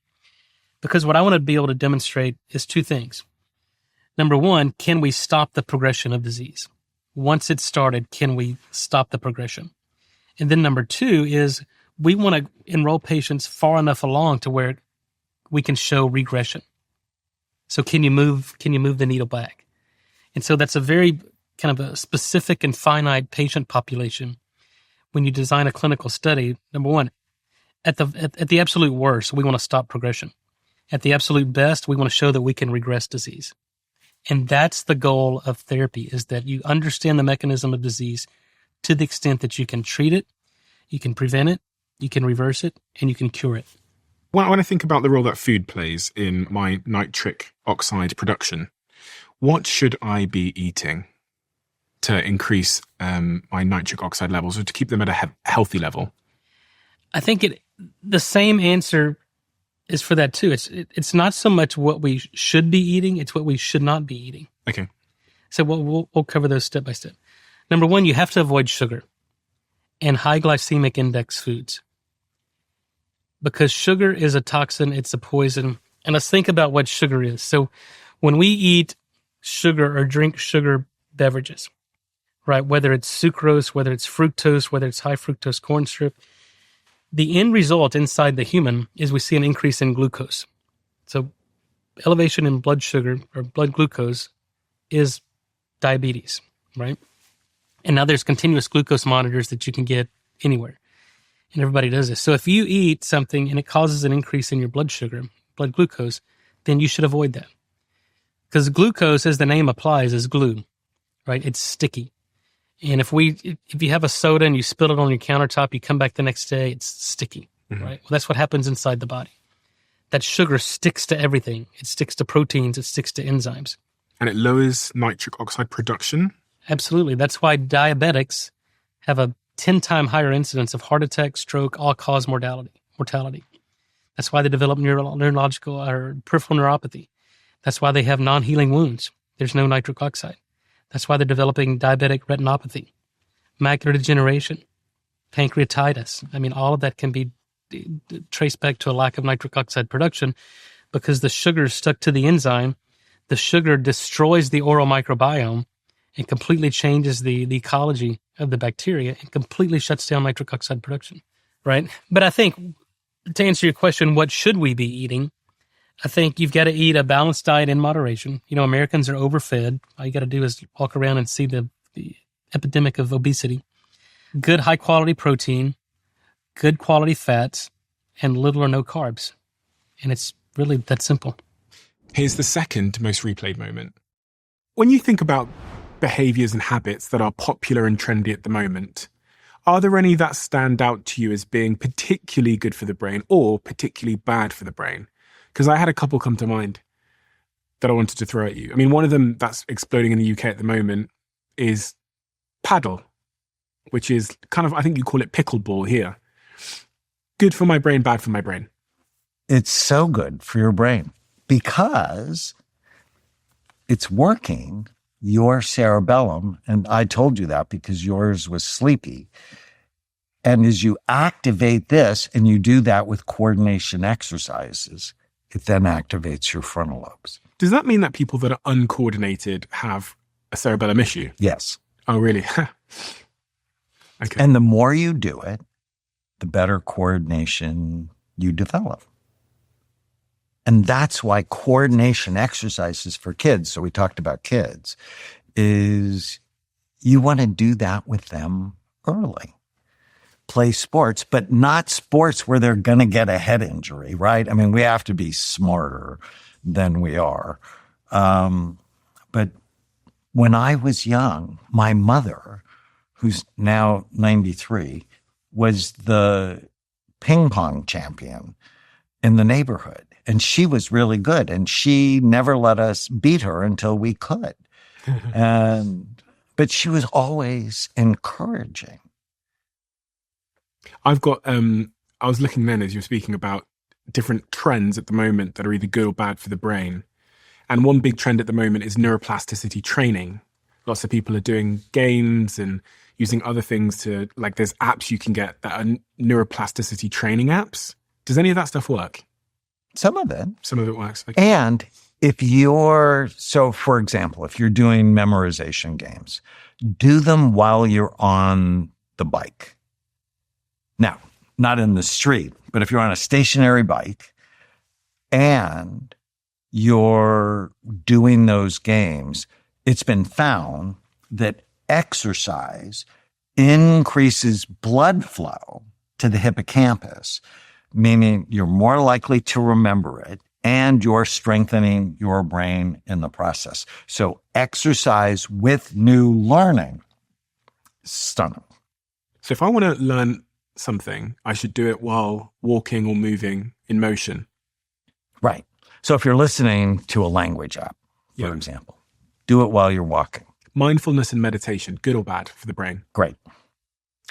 Because what I want to be able to demonstrate is two things. Number one, can we stop the progression of disease? Once it's started, can we stop the progression? And then number two is we want to enroll patients far enough along to where we can show regression. So can you move the needle back? And so that's a very kind of a specific and finite patient population. When you design a clinical study, number one, at the absolute worst, we want to stop progression. At the absolute best, we want to show that we can regress disease. And that's the goal of therapy, is that you understand the mechanism of disease to the extent that you can treat it, you can prevent it, you can reverse it, and you can cure it. when I think about the role that food plays in my nitric oxide production, what should I be eating to increase my nitric oxide levels or to keep them at a healthy level? I think the same answer is for that too. It's not so much what we should be eating, it's what we should not be eating. Okay. So we'll cover those step by step. Number one, you have to avoid sugar and high glycemic index foods, because sugar is a toxin, it's a poison. And let's think about what sugar is. So when we eat sugar or drink sugar beverages, right, whether it's sucrose, whether it's fructose, whether it's high fructose corn syrup, the end result inside the human is we see an increase in glucose. So elevation in blood sugar or blood glucose is diabetes, right? And now there's continuous glucose monitors that you can get anywhere. And everybody does this. So if you eat something and it causes an increase in your blood sugar, blood glucose, then you should avoid that. Because glucose, as the name applies, is glue, right? It's sticky. And if you have a soda and you spill it on your countertop, you come back the next day, it's sticky, right? Well, that's what happens inside the body. That sugar sticks to everything. It sticks to proteins. It sticks to enzymes. And it lowers nitric oxide production? Absolutely. That's why diabetics have a 10-time higher incidence of heart attack, stroke, all-cause mortality. That's why they develop neurological or peripheral neuropathy. That's why they have non-healing wounds. There's no nitric oxide. That's why they're developing diabetic retinopathy, macular degeneration, pancreatitis. I mean, all of that can be traced back to a lack of nitric oxide production because the sugar is stuck to the enzyme. The sugar destroys the oral microbiome and completely changes the ecology of the bacteria and completely shuts down nitric oxide production, right? But I think, to answer your question, what should we be eating? I think you've got to eat a balanced diet in moderation. You know, Americans are overfed. All you got to do is walk around and see the epidemic of obesity. Good high-quality protein, good quality fats, and little or no carbs. And it's really that simple. Here's the second most replayed moment. When you think about behaviors and habits that are popular and trendy at the moment, are there any that stand out to you as being particularly good for the brain or particularly bad for the brain? Because I had a couple come to mind that I wanted to throw at you. I mean, one of them that's exploding in the UK at the moment is paddle, which is kind of, I think you call it pickleball here. Good for my brain, bad for my brain. It's so good for your brain because it's working your cerebellum. And I told you that because yours was sleepy. And as you activate this, and you do that with coordination exercises, it then activates your frontal lobes. Does that mean that people that are uncoordinated have a cerebellum issue? Yes. Oh, really? Okay. And the more you do it, the better coordination you develop. And that's why coordination exercises for kids, so we talked about kids, is you want to do that with them early. Play sports, but not sports where they're going to get a head injury, right? I mean, we have to be smarter than we are. But when I was young, my mother, who's now 93, was the ping pong champion in the neighborhood. And she was really good. And she never let us beat her until we could. But she was always encouraging. I've got, I was looking then as you were speaking about different trends at the moment that are either good or bad for the brain. And one big trend at the moment is neuroplasticity training. Lots of people are doing games and using other things to, like there's apps you can get that are neuroplasticity training apps. Does any of that stuff work? Some of it. Some of it works. Okay. And so for example, if you're doing memorization games, do them while you're on the bike. Now, not in the street, but if you're on a stationary bike and you're doing those games, it's been found that exercise increases blood flow to the hippocampus, meaning you're more likely to remember it and you're strengthening your brain in the process. So exercise with new learning, stunning. So if I want to learn something, I should do it while walking or moving in motion. Right. So if you're listening to a language app, for example, do it while you're walking. Mindfulness and meditation, good or bad for the brain? Great.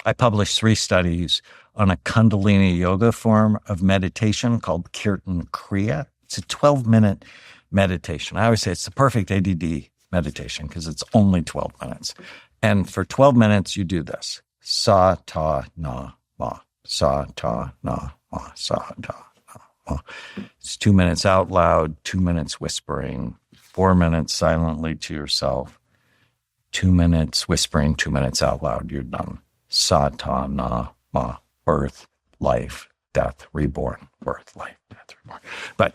I published 3 studies on a Kundalini yoga form of meditation called Kirtan Kriya. It's a 12-minute meditation. I always say it's the perfect ADD meditation because it's only 12 minutes. And for 12 minutes, you do this. Sa, ta, na, ma. Sa, ta, na, ma. Sa, ta, na, ma. It's 2 minutes out loud, 2 minutes whispering, 4 minutes silently to yourself, 2 minutes whispering, 2 minutes out loud. You're done. Sa, ta, na, ma. Birth, life, death, reborn. Birth, life, death, reborn. But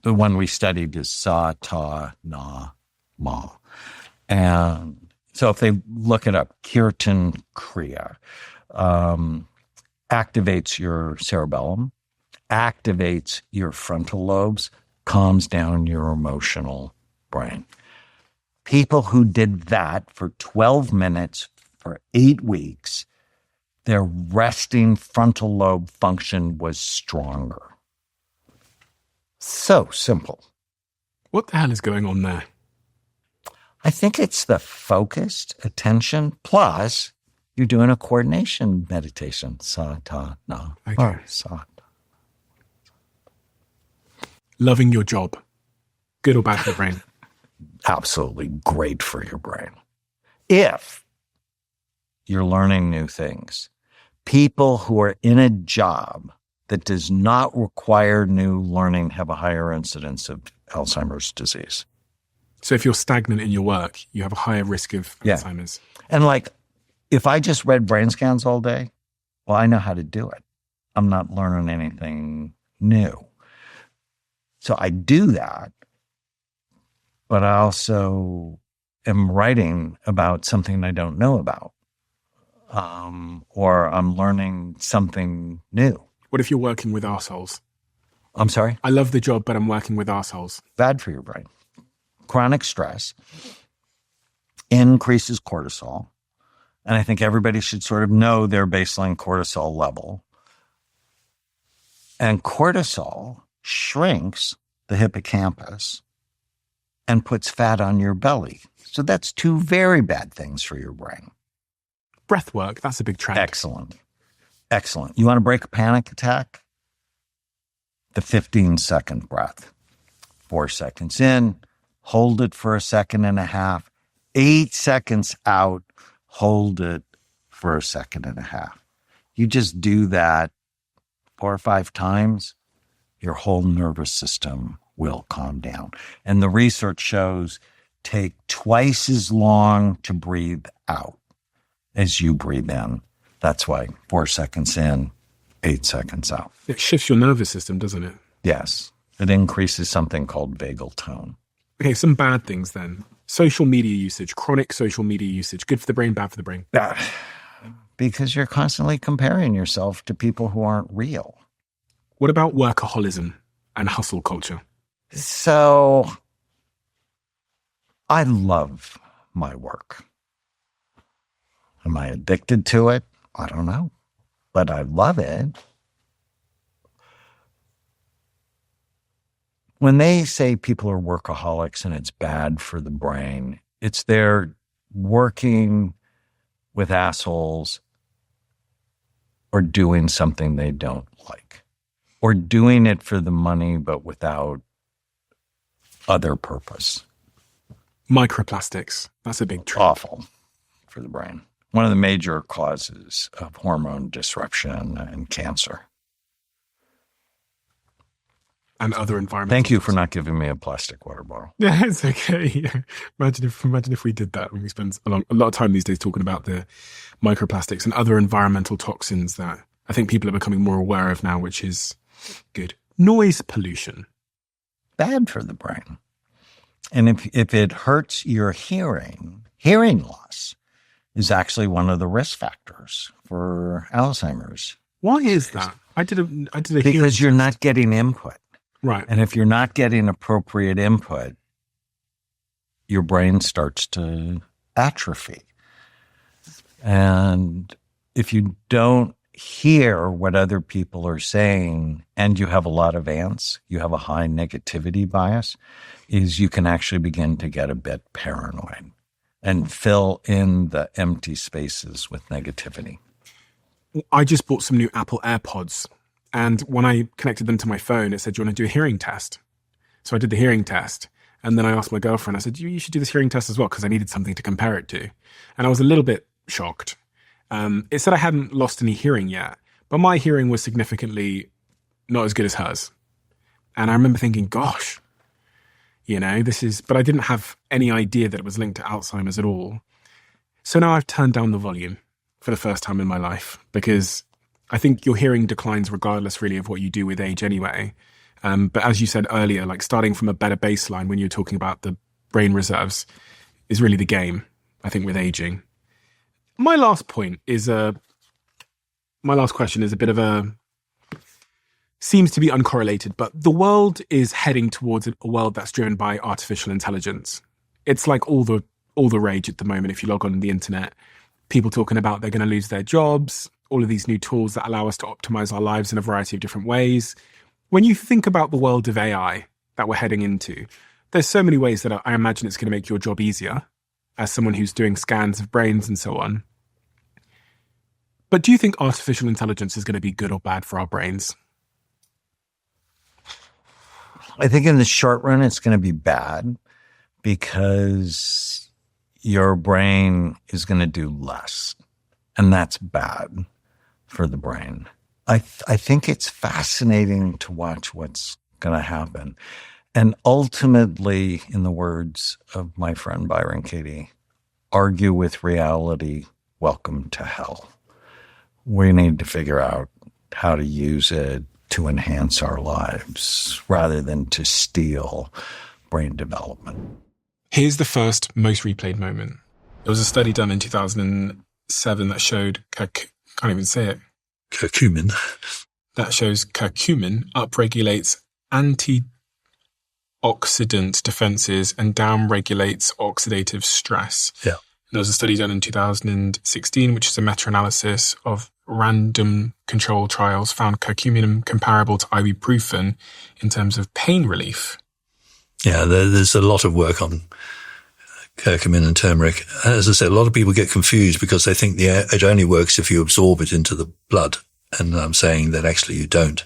the one we studied is Sa, Ta, Na, Ma. And so if they look it up, Kirtan Kriya activates your cerebellum, activates your frontal lobes, calms down your emotional brain. People who did that for 12 minutes for 8 weeks, their resting frontal lobe function was stronger. So simple. What the hell is going on there? I think it's the focused attention, plus you're doing a coordination meditation. Sa, ta, na, Okay. sa. Loving your job, good or bad for the brain? Absolutely great for your brain. If you're learning new things. People who are in a job that does not require new learning have a higher incidence of Alzheimer's disease. So if you're stagnant in your work, you have a higher risk of Alzheimer's. And like, if I just read brain scans all day, well, I know how to do it. I'm not learning anything new. So I do that, but I also am writing about something I don't know about, or I'm learning something new. What if you're working with arseholes? I'm sorry? I love the job, but I'm working with arseholes. Bad for your brain. Chronic stress increases cortisol. And I think everybody should sort of know their baseline cortisol level. And cortisol shrinks the hippocampus and puts fat on your belly. So that's two very bad things for your brain. Breath work, that's a big trend. Excellent. Excellent. You want to break a panic attack? The 15-second breath. 4 seconds in, hold it for 1.5 seconds. 8 seconds out, hold it for 1.5 seconds. You just do that 4 or 5 times, your whole nervous system will calm down. And the research shows take twice as long to breathe out as you breathe in. That's why 4 seconds in, 8 seconds out. It shifts your nervous system, doesn't it? Yes. It increases something called vagal tone. Okay, some bad things then. Social media usage, chronic social media usage. Good for the brain, bad for the brain. Because you're constantly comparing yourself to people who aren't real. What about workaholism and hustle culture? So I love my work. Am I addicted to it? I don't know. But I love it. When they say people are workaholics and it's bad for the brain, it's they're working with assholes or doing something they don't like, or doing it for the money but without other purpose. Microplastics, that's a big trend. Awful for the brain. One of the major causes of hormone disruption and cancer. And other environmental. Thank you for not giving me a plastic water bottle. Yeah, it's okay. Yeah. Imagine if we did that. We spend a lot of time these days talking about the microplastics and other environmental toxins that I think people are becoming more aware of now, which is good. Noise pollution. Bad for the brain. And if it hurts your hearing loss is actually one of the risk factors for Alzheimer's. Why is that? I did a because you're not getting input. Right. And if you're not getting appropriate input, your brain starts to atrophy. And if you don't hear what other people are saying and you have a lot of ants, you have a high negativity bias, is you can actually begin to get a bit paranoid and fill in the empty spaces with negativity. I just bought some new Apple AirPods. And when I connected them to my phone, it said, do you want to do a hearing test? So I did the hearing test. And then I asked my girlfriend, I said, you should do this hearing test as well, because I needed something to compare it to. And I was a little bit shocked. It said I hadn't lost any hearing yet, but my hearing was significantly not as good as hers. And I remember thinking, gosh, but I didn't have any idea that it was linked to Alzheimer's at all. So now I've turned down the volume for the first time in my life, because I think your hearing declines regardless really of what you do with age anyway. But as you said earlier, like starting from a better baseline when you're talking about the brain reserves is really the game, I think, with aging. My last question is a bit of seems to be uncorrelated, but the world is heading towards a world that's driven by artificial intelligence. It's like all the rage at the moment. If you log on the internet, people talking about they're going to lose their jobs, all of these new tools that allow us to optimize our lives in a variety of different ways. When you think about the world of AI that we're heading into, there's so many ways that I imagine it's going to make your job easier as someone who's doing scans of brains and so on. But do you think artificial intelligence is going to be good or bad for our brains? I think in the short run, it's going to be bad because your brain is going to do less, and that's bad for the brain. I think it's fascinating to watch what's going to happen. And ultimately, in the words of my friend Byron Katie, argue with reality, welcome to hell. We need to figure out how to use it to enhance our lives rather than to steal brain development. Here's the first most replayed moment. There was a study done in 2007 that showed, can't even say it. Curcumin. That shows curcumin upregulates antioxidant defenses and downregulates oxidative stress. Yeah. There was a study done in 2016, which is a meta-analysis of random control trials, found curcumin comparable to ibuprofen in terms of pain relief. Yeah, there's a lot of work on curcumin and turmeric. As I said, a lot of people get confused because they think it only works if you absorb it into the blood. And I'm saying that actually you don't.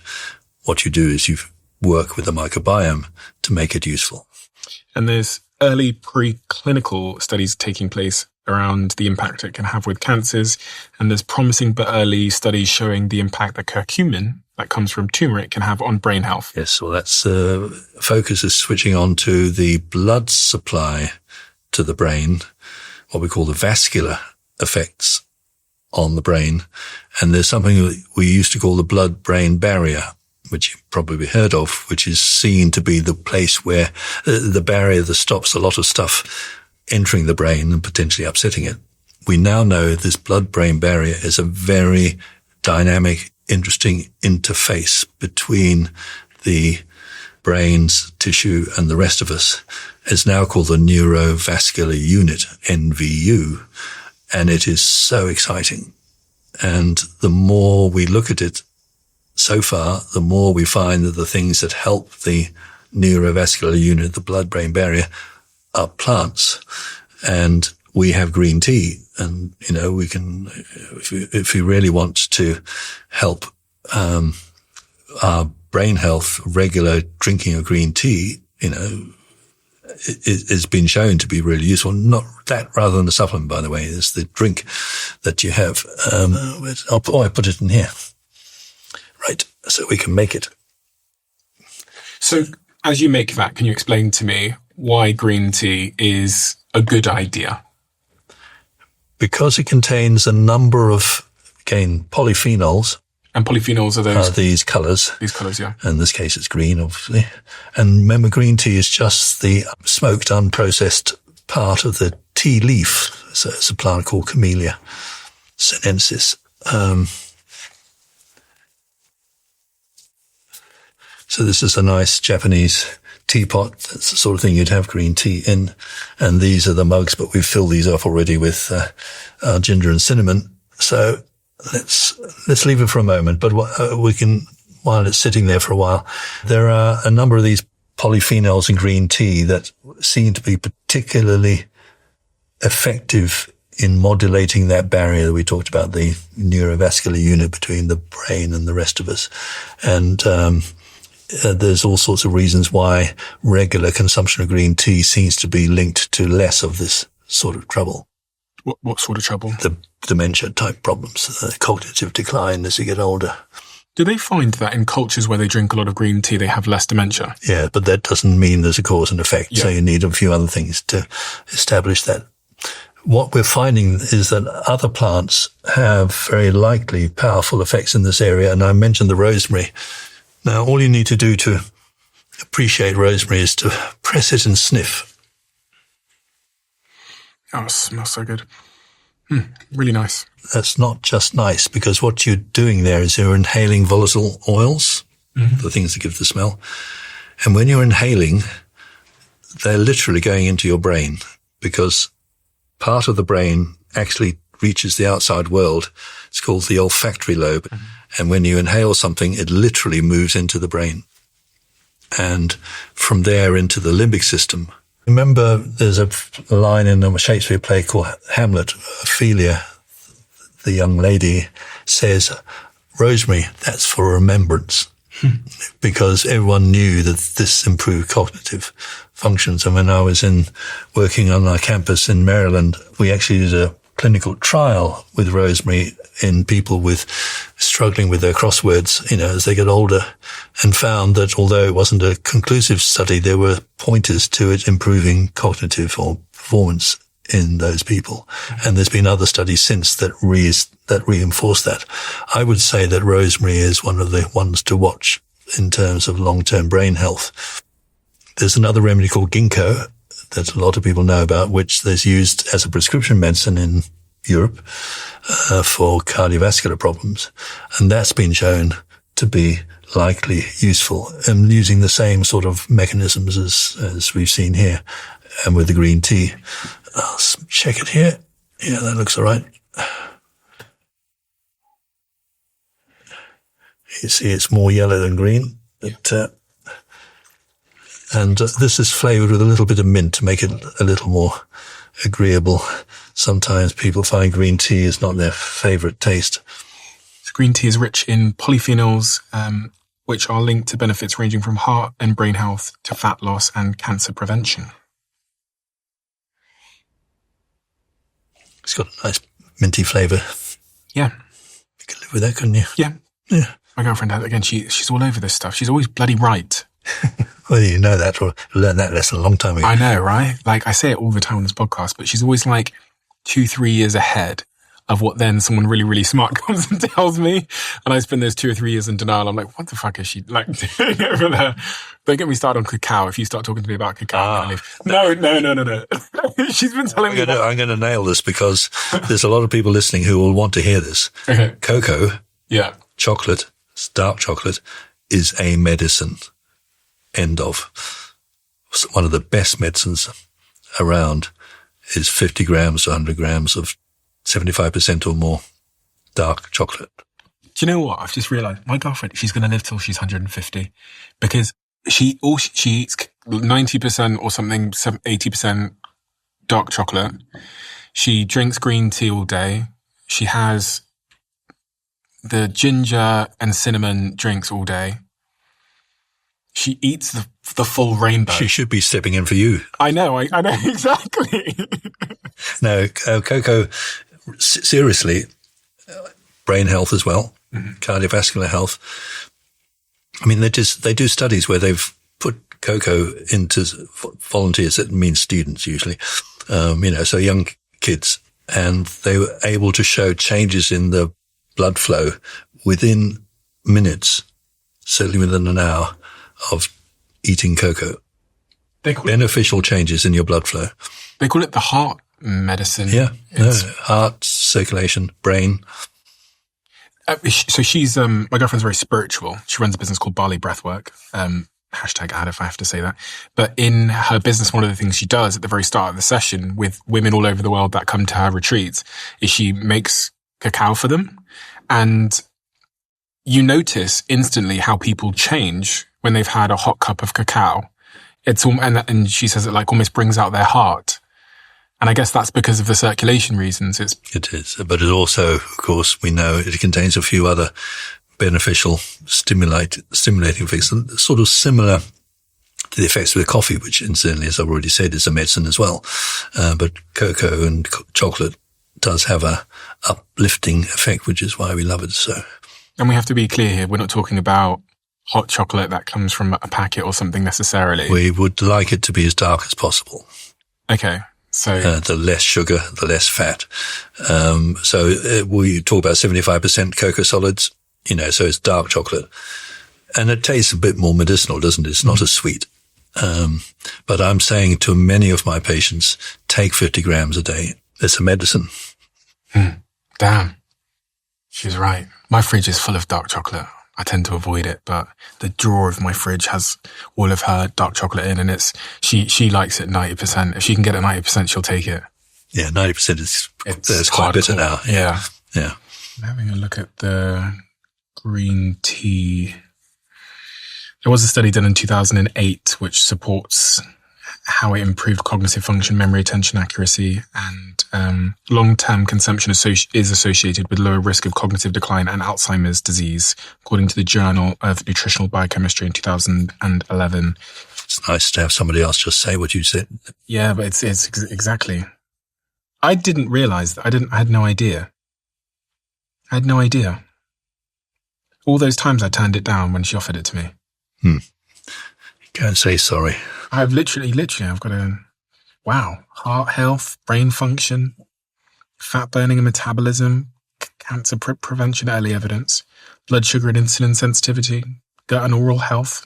What you do is you work with the microbiome to make it useful. And there's early preclinical studies taking place around the impact it can have with cancers. And there's promising but early studies showing the impact that curcumin that comes from turmeric can have on brain health. Yes, well, that's focus is switching on to the blood supply to the brain, what we call the vascular effects on the brain. And there's something that we used to call the blood-brain barrier, which you've probably heard of, which is seen to be the place where the barrier that stops a lot of stuff entering the brain and potentially upsetting it. We now know this blood-brain barrier is a very dynamic, interesting interface between the brain's tissue and the rest of us. It's now called the neurovascular unit, NVU, and it is so exciting. And the more we look at it so far, the more we find that the things that help the neurovascular unit, the blood-brain barrier, are plants. And we have green tea, and, you know, we can, if we really want to help, our brain health, regular drinking of green tea, you know, it's been shown to be really useful. Not that rather than the supplement, by the way, is the drink that you have. I put it in here. Right. So we can make it. So as you make that, can you explain to me why green tea is a good idea? Because it contains a number of, again, polyphenols. And polyphenols are those? These colours. These colours, yeah. In this case, it's green, obviously. And remember, green tea is just the smoked, unprocessed part of the tea leaf. So it's a plant called Camellia sinensis. So this is a nice Japanese teapot. That's the sort of thing you'd have green tea in. And these are the mugs, but we've filled these up already with ginger and cinnamon. So let's leave it for a moment. But we can, while it's sitting there for a while, there are a number of these polyphenols in green tea that seem to be particularly effective in modulating that barrier that we talked about, the neurovascular unit between the brain and the rest of us. And there's all sorts of reasons why regular consumption of green tea seems to be linked to less of this sort of trouble. What sort of trouble? The dementia type problems, the cognitive decline as you get older. Do they find that in cultures where they drink a lot of green tea, they have less dementia? Yeah, but that doesn't mean there's a cause and effect. Yeah. So you need a few other things to establish that. What we're finding is that other plants have very likely powerful effects in this area. And I mentioned the rosemary. Now, all you need to do to appreciate rosemary is to press it and sniff. Oh, it smells so good. Really nice. That's not just nice, because what you're doing there is you're inhaling volatile oils, the things that give the smell. And when you're inhaling, they're literally going into your brain, because part of the brain actually reaches the outside world. It's called the olfactory lobe. And when you inhale something, it literally moves into the brain. And from there into the limbic system. Remember, there's a line in a Shakespeare play called Hamlet. Ophelia, the young lady, says, rosemary, that's for remembrance. Because everyone knew that this improved cognitive functions. And when I was working on our campus in Maryland, we actually did a clinical trial with rosemary in people struggling with their crosswords, as they get older, and found that although it wasn't a conclusive study, there were pointers to it improving cognitive or performance in those people. And there's been other studies since that reinforce that. I would say that rosemary is one of the ones to watch in terms of long-term brain health. There's another remedy called ginkgo, that a lot of people know about, which is used as a prescription medicine in Europe for cardiovascular problems. And that's been shown to be likely useful and using the same sort of mechanisms as we've seen here and with the green tea. I'll check it here. Yeah, that looks all right. You see it's more yellow than green. But, and this is flavored with a little bit of mint to make it a little more agreeable. Sometimes people find green tea is not their favorite taste. Green tea is rich in polyphenols, which are linked to benefits ranging from heart and brain health to fat loss and cancer prevention. It's got a nice minty flavour. Yeah. You could live with that, couldn't you? Yeah. Yeah. My girlfriend, again, she's all over this stuff. She's always bloody right. Well, you know that, or learned that lesson a long time ago. I know, right? Like, I say it all the time on this podcast, but she's always like 2-3 years ahead of what then someone really, really smart comes and tells me. And I spend those 2 or 3 years in denial. I'm like, what the fuck is she like doing over there? Don't get me started on cacao. If you start talking to me about cacao, I'm gonna leave. No. She's been telling me. I'm going to nail this because there's a lot of people listening who will want to hear this. Okay. Cocoa, Yeah. chocolate, dark chocolate is a medicine. End of. One of the best medicines around is 50 grams to 100 grams of 75% or more dark chocolate. Do you know what? I've just realised my girlfriend, she's going to live till she's 150 because she eats 90% or something, 80% dark chocolate. She drinks green tea all day. She has the ginger and cinnamon drinks all day. She eats the full rainbow. She should be stepping in for you. I know exactly. No, cocoa, seriously, brain health as well, cardiovascular health. I mean, they do studies where they've put cocoa into volunteers, that means students usually, so young kids, and they were able to show changes in the blood flow within minutes, certainly within an hour of eating cocoa. Beneficial changes in your blood flow. They call it the heart medicine. Yeah, heart, circulation, brain. So she's, my girlfriend's very spiritual. She runs a business called Bali Breathwork. Hashtag ad if I have to say that. But in her business, one of the things she does at the very start of the session with women all over the world that come to her retreats is she makes cacao for them. And you notice instantly how people change when they've had a hot cup of cacao. It's and she says it like almost brings out their heart. And I guess that's because of the circulation reasons. It is. But it also, of course, we know it contains a few other beneficial stimulating effects, sort of similar to the effects with coffee, which incidentally, as I've already said, is a medicine as well. But cocoa and chocolate does have a uplifting effect, which is why we love it so. And we have to be clear here. We're not talking about hot chocolate that comes from a packet or something necessarily. We would like it to be as dark as possible. Okay. So the less sugar, the less fat. We talk about 75% cocoa solids, so it's dark chocolate. And it tastes a bit more medicinal, doesn't it? It's not as sweet. But I'm saying to many of my patients, take 50 grams a day. It's a medicine. Damn. She's right. My fridge is full of dark chocolate. I tend to avoid it, but the drawer of my fridge has all of her dark chocolate in, and she likes it 90%. If she can get it 90%, she'll take it. Yeah, 90% it's quite bitter now. Yeah. I'm having a look at the green tea. There was a study done in 2008 which supports how it improved cognitive function, memory, attention, accuracy, and long-term consumption is associated with lower risk of cognitive decline and Alzheimer's disease, according to the Journal of Nutritional Biochemistry in 2011. It's nice to have somebody else just say what you said. Yeah, but it's exactly. I didn't realize that. I had no idea. All those times I turned it down when she offered it to me. You can't say sorry. I've literally, I've got heart health, brain function, fat burning and metabolism, cancer prevention, early evidence, blood sugar and insulin sensitivity, gut and oral health.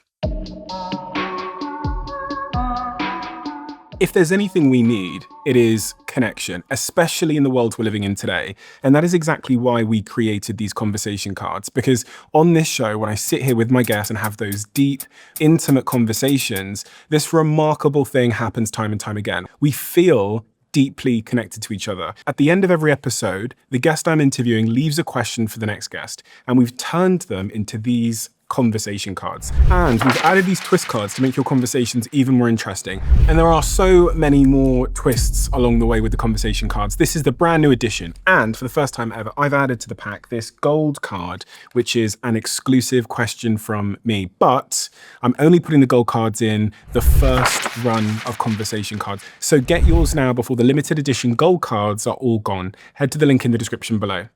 If there's anything we need, it is connection, especially in the world we're living in today. And that is exactly why we created these conversation cards. Because on this show, when I sit here with my guests and have those deep, intimate conversations, this remarkable thing happens time and time again. We feel deeply connected to each other. At the end of every episode, the guest I'm interviewing leaves a question for the next guest, and we've turned them into these conversation cards. And we've added these twist cards to make your conversations even more interesting. And there are so many more twists along the way with the conversation cards. This is the brand new edition. And for the first time ever, I've added to the pack this gold card, which is an exclusive question from me. But I'm only putting the gold cards in the first run of conversation cards. So get yours now before the limited edition gold cards are all gone. Head to the link in the description below.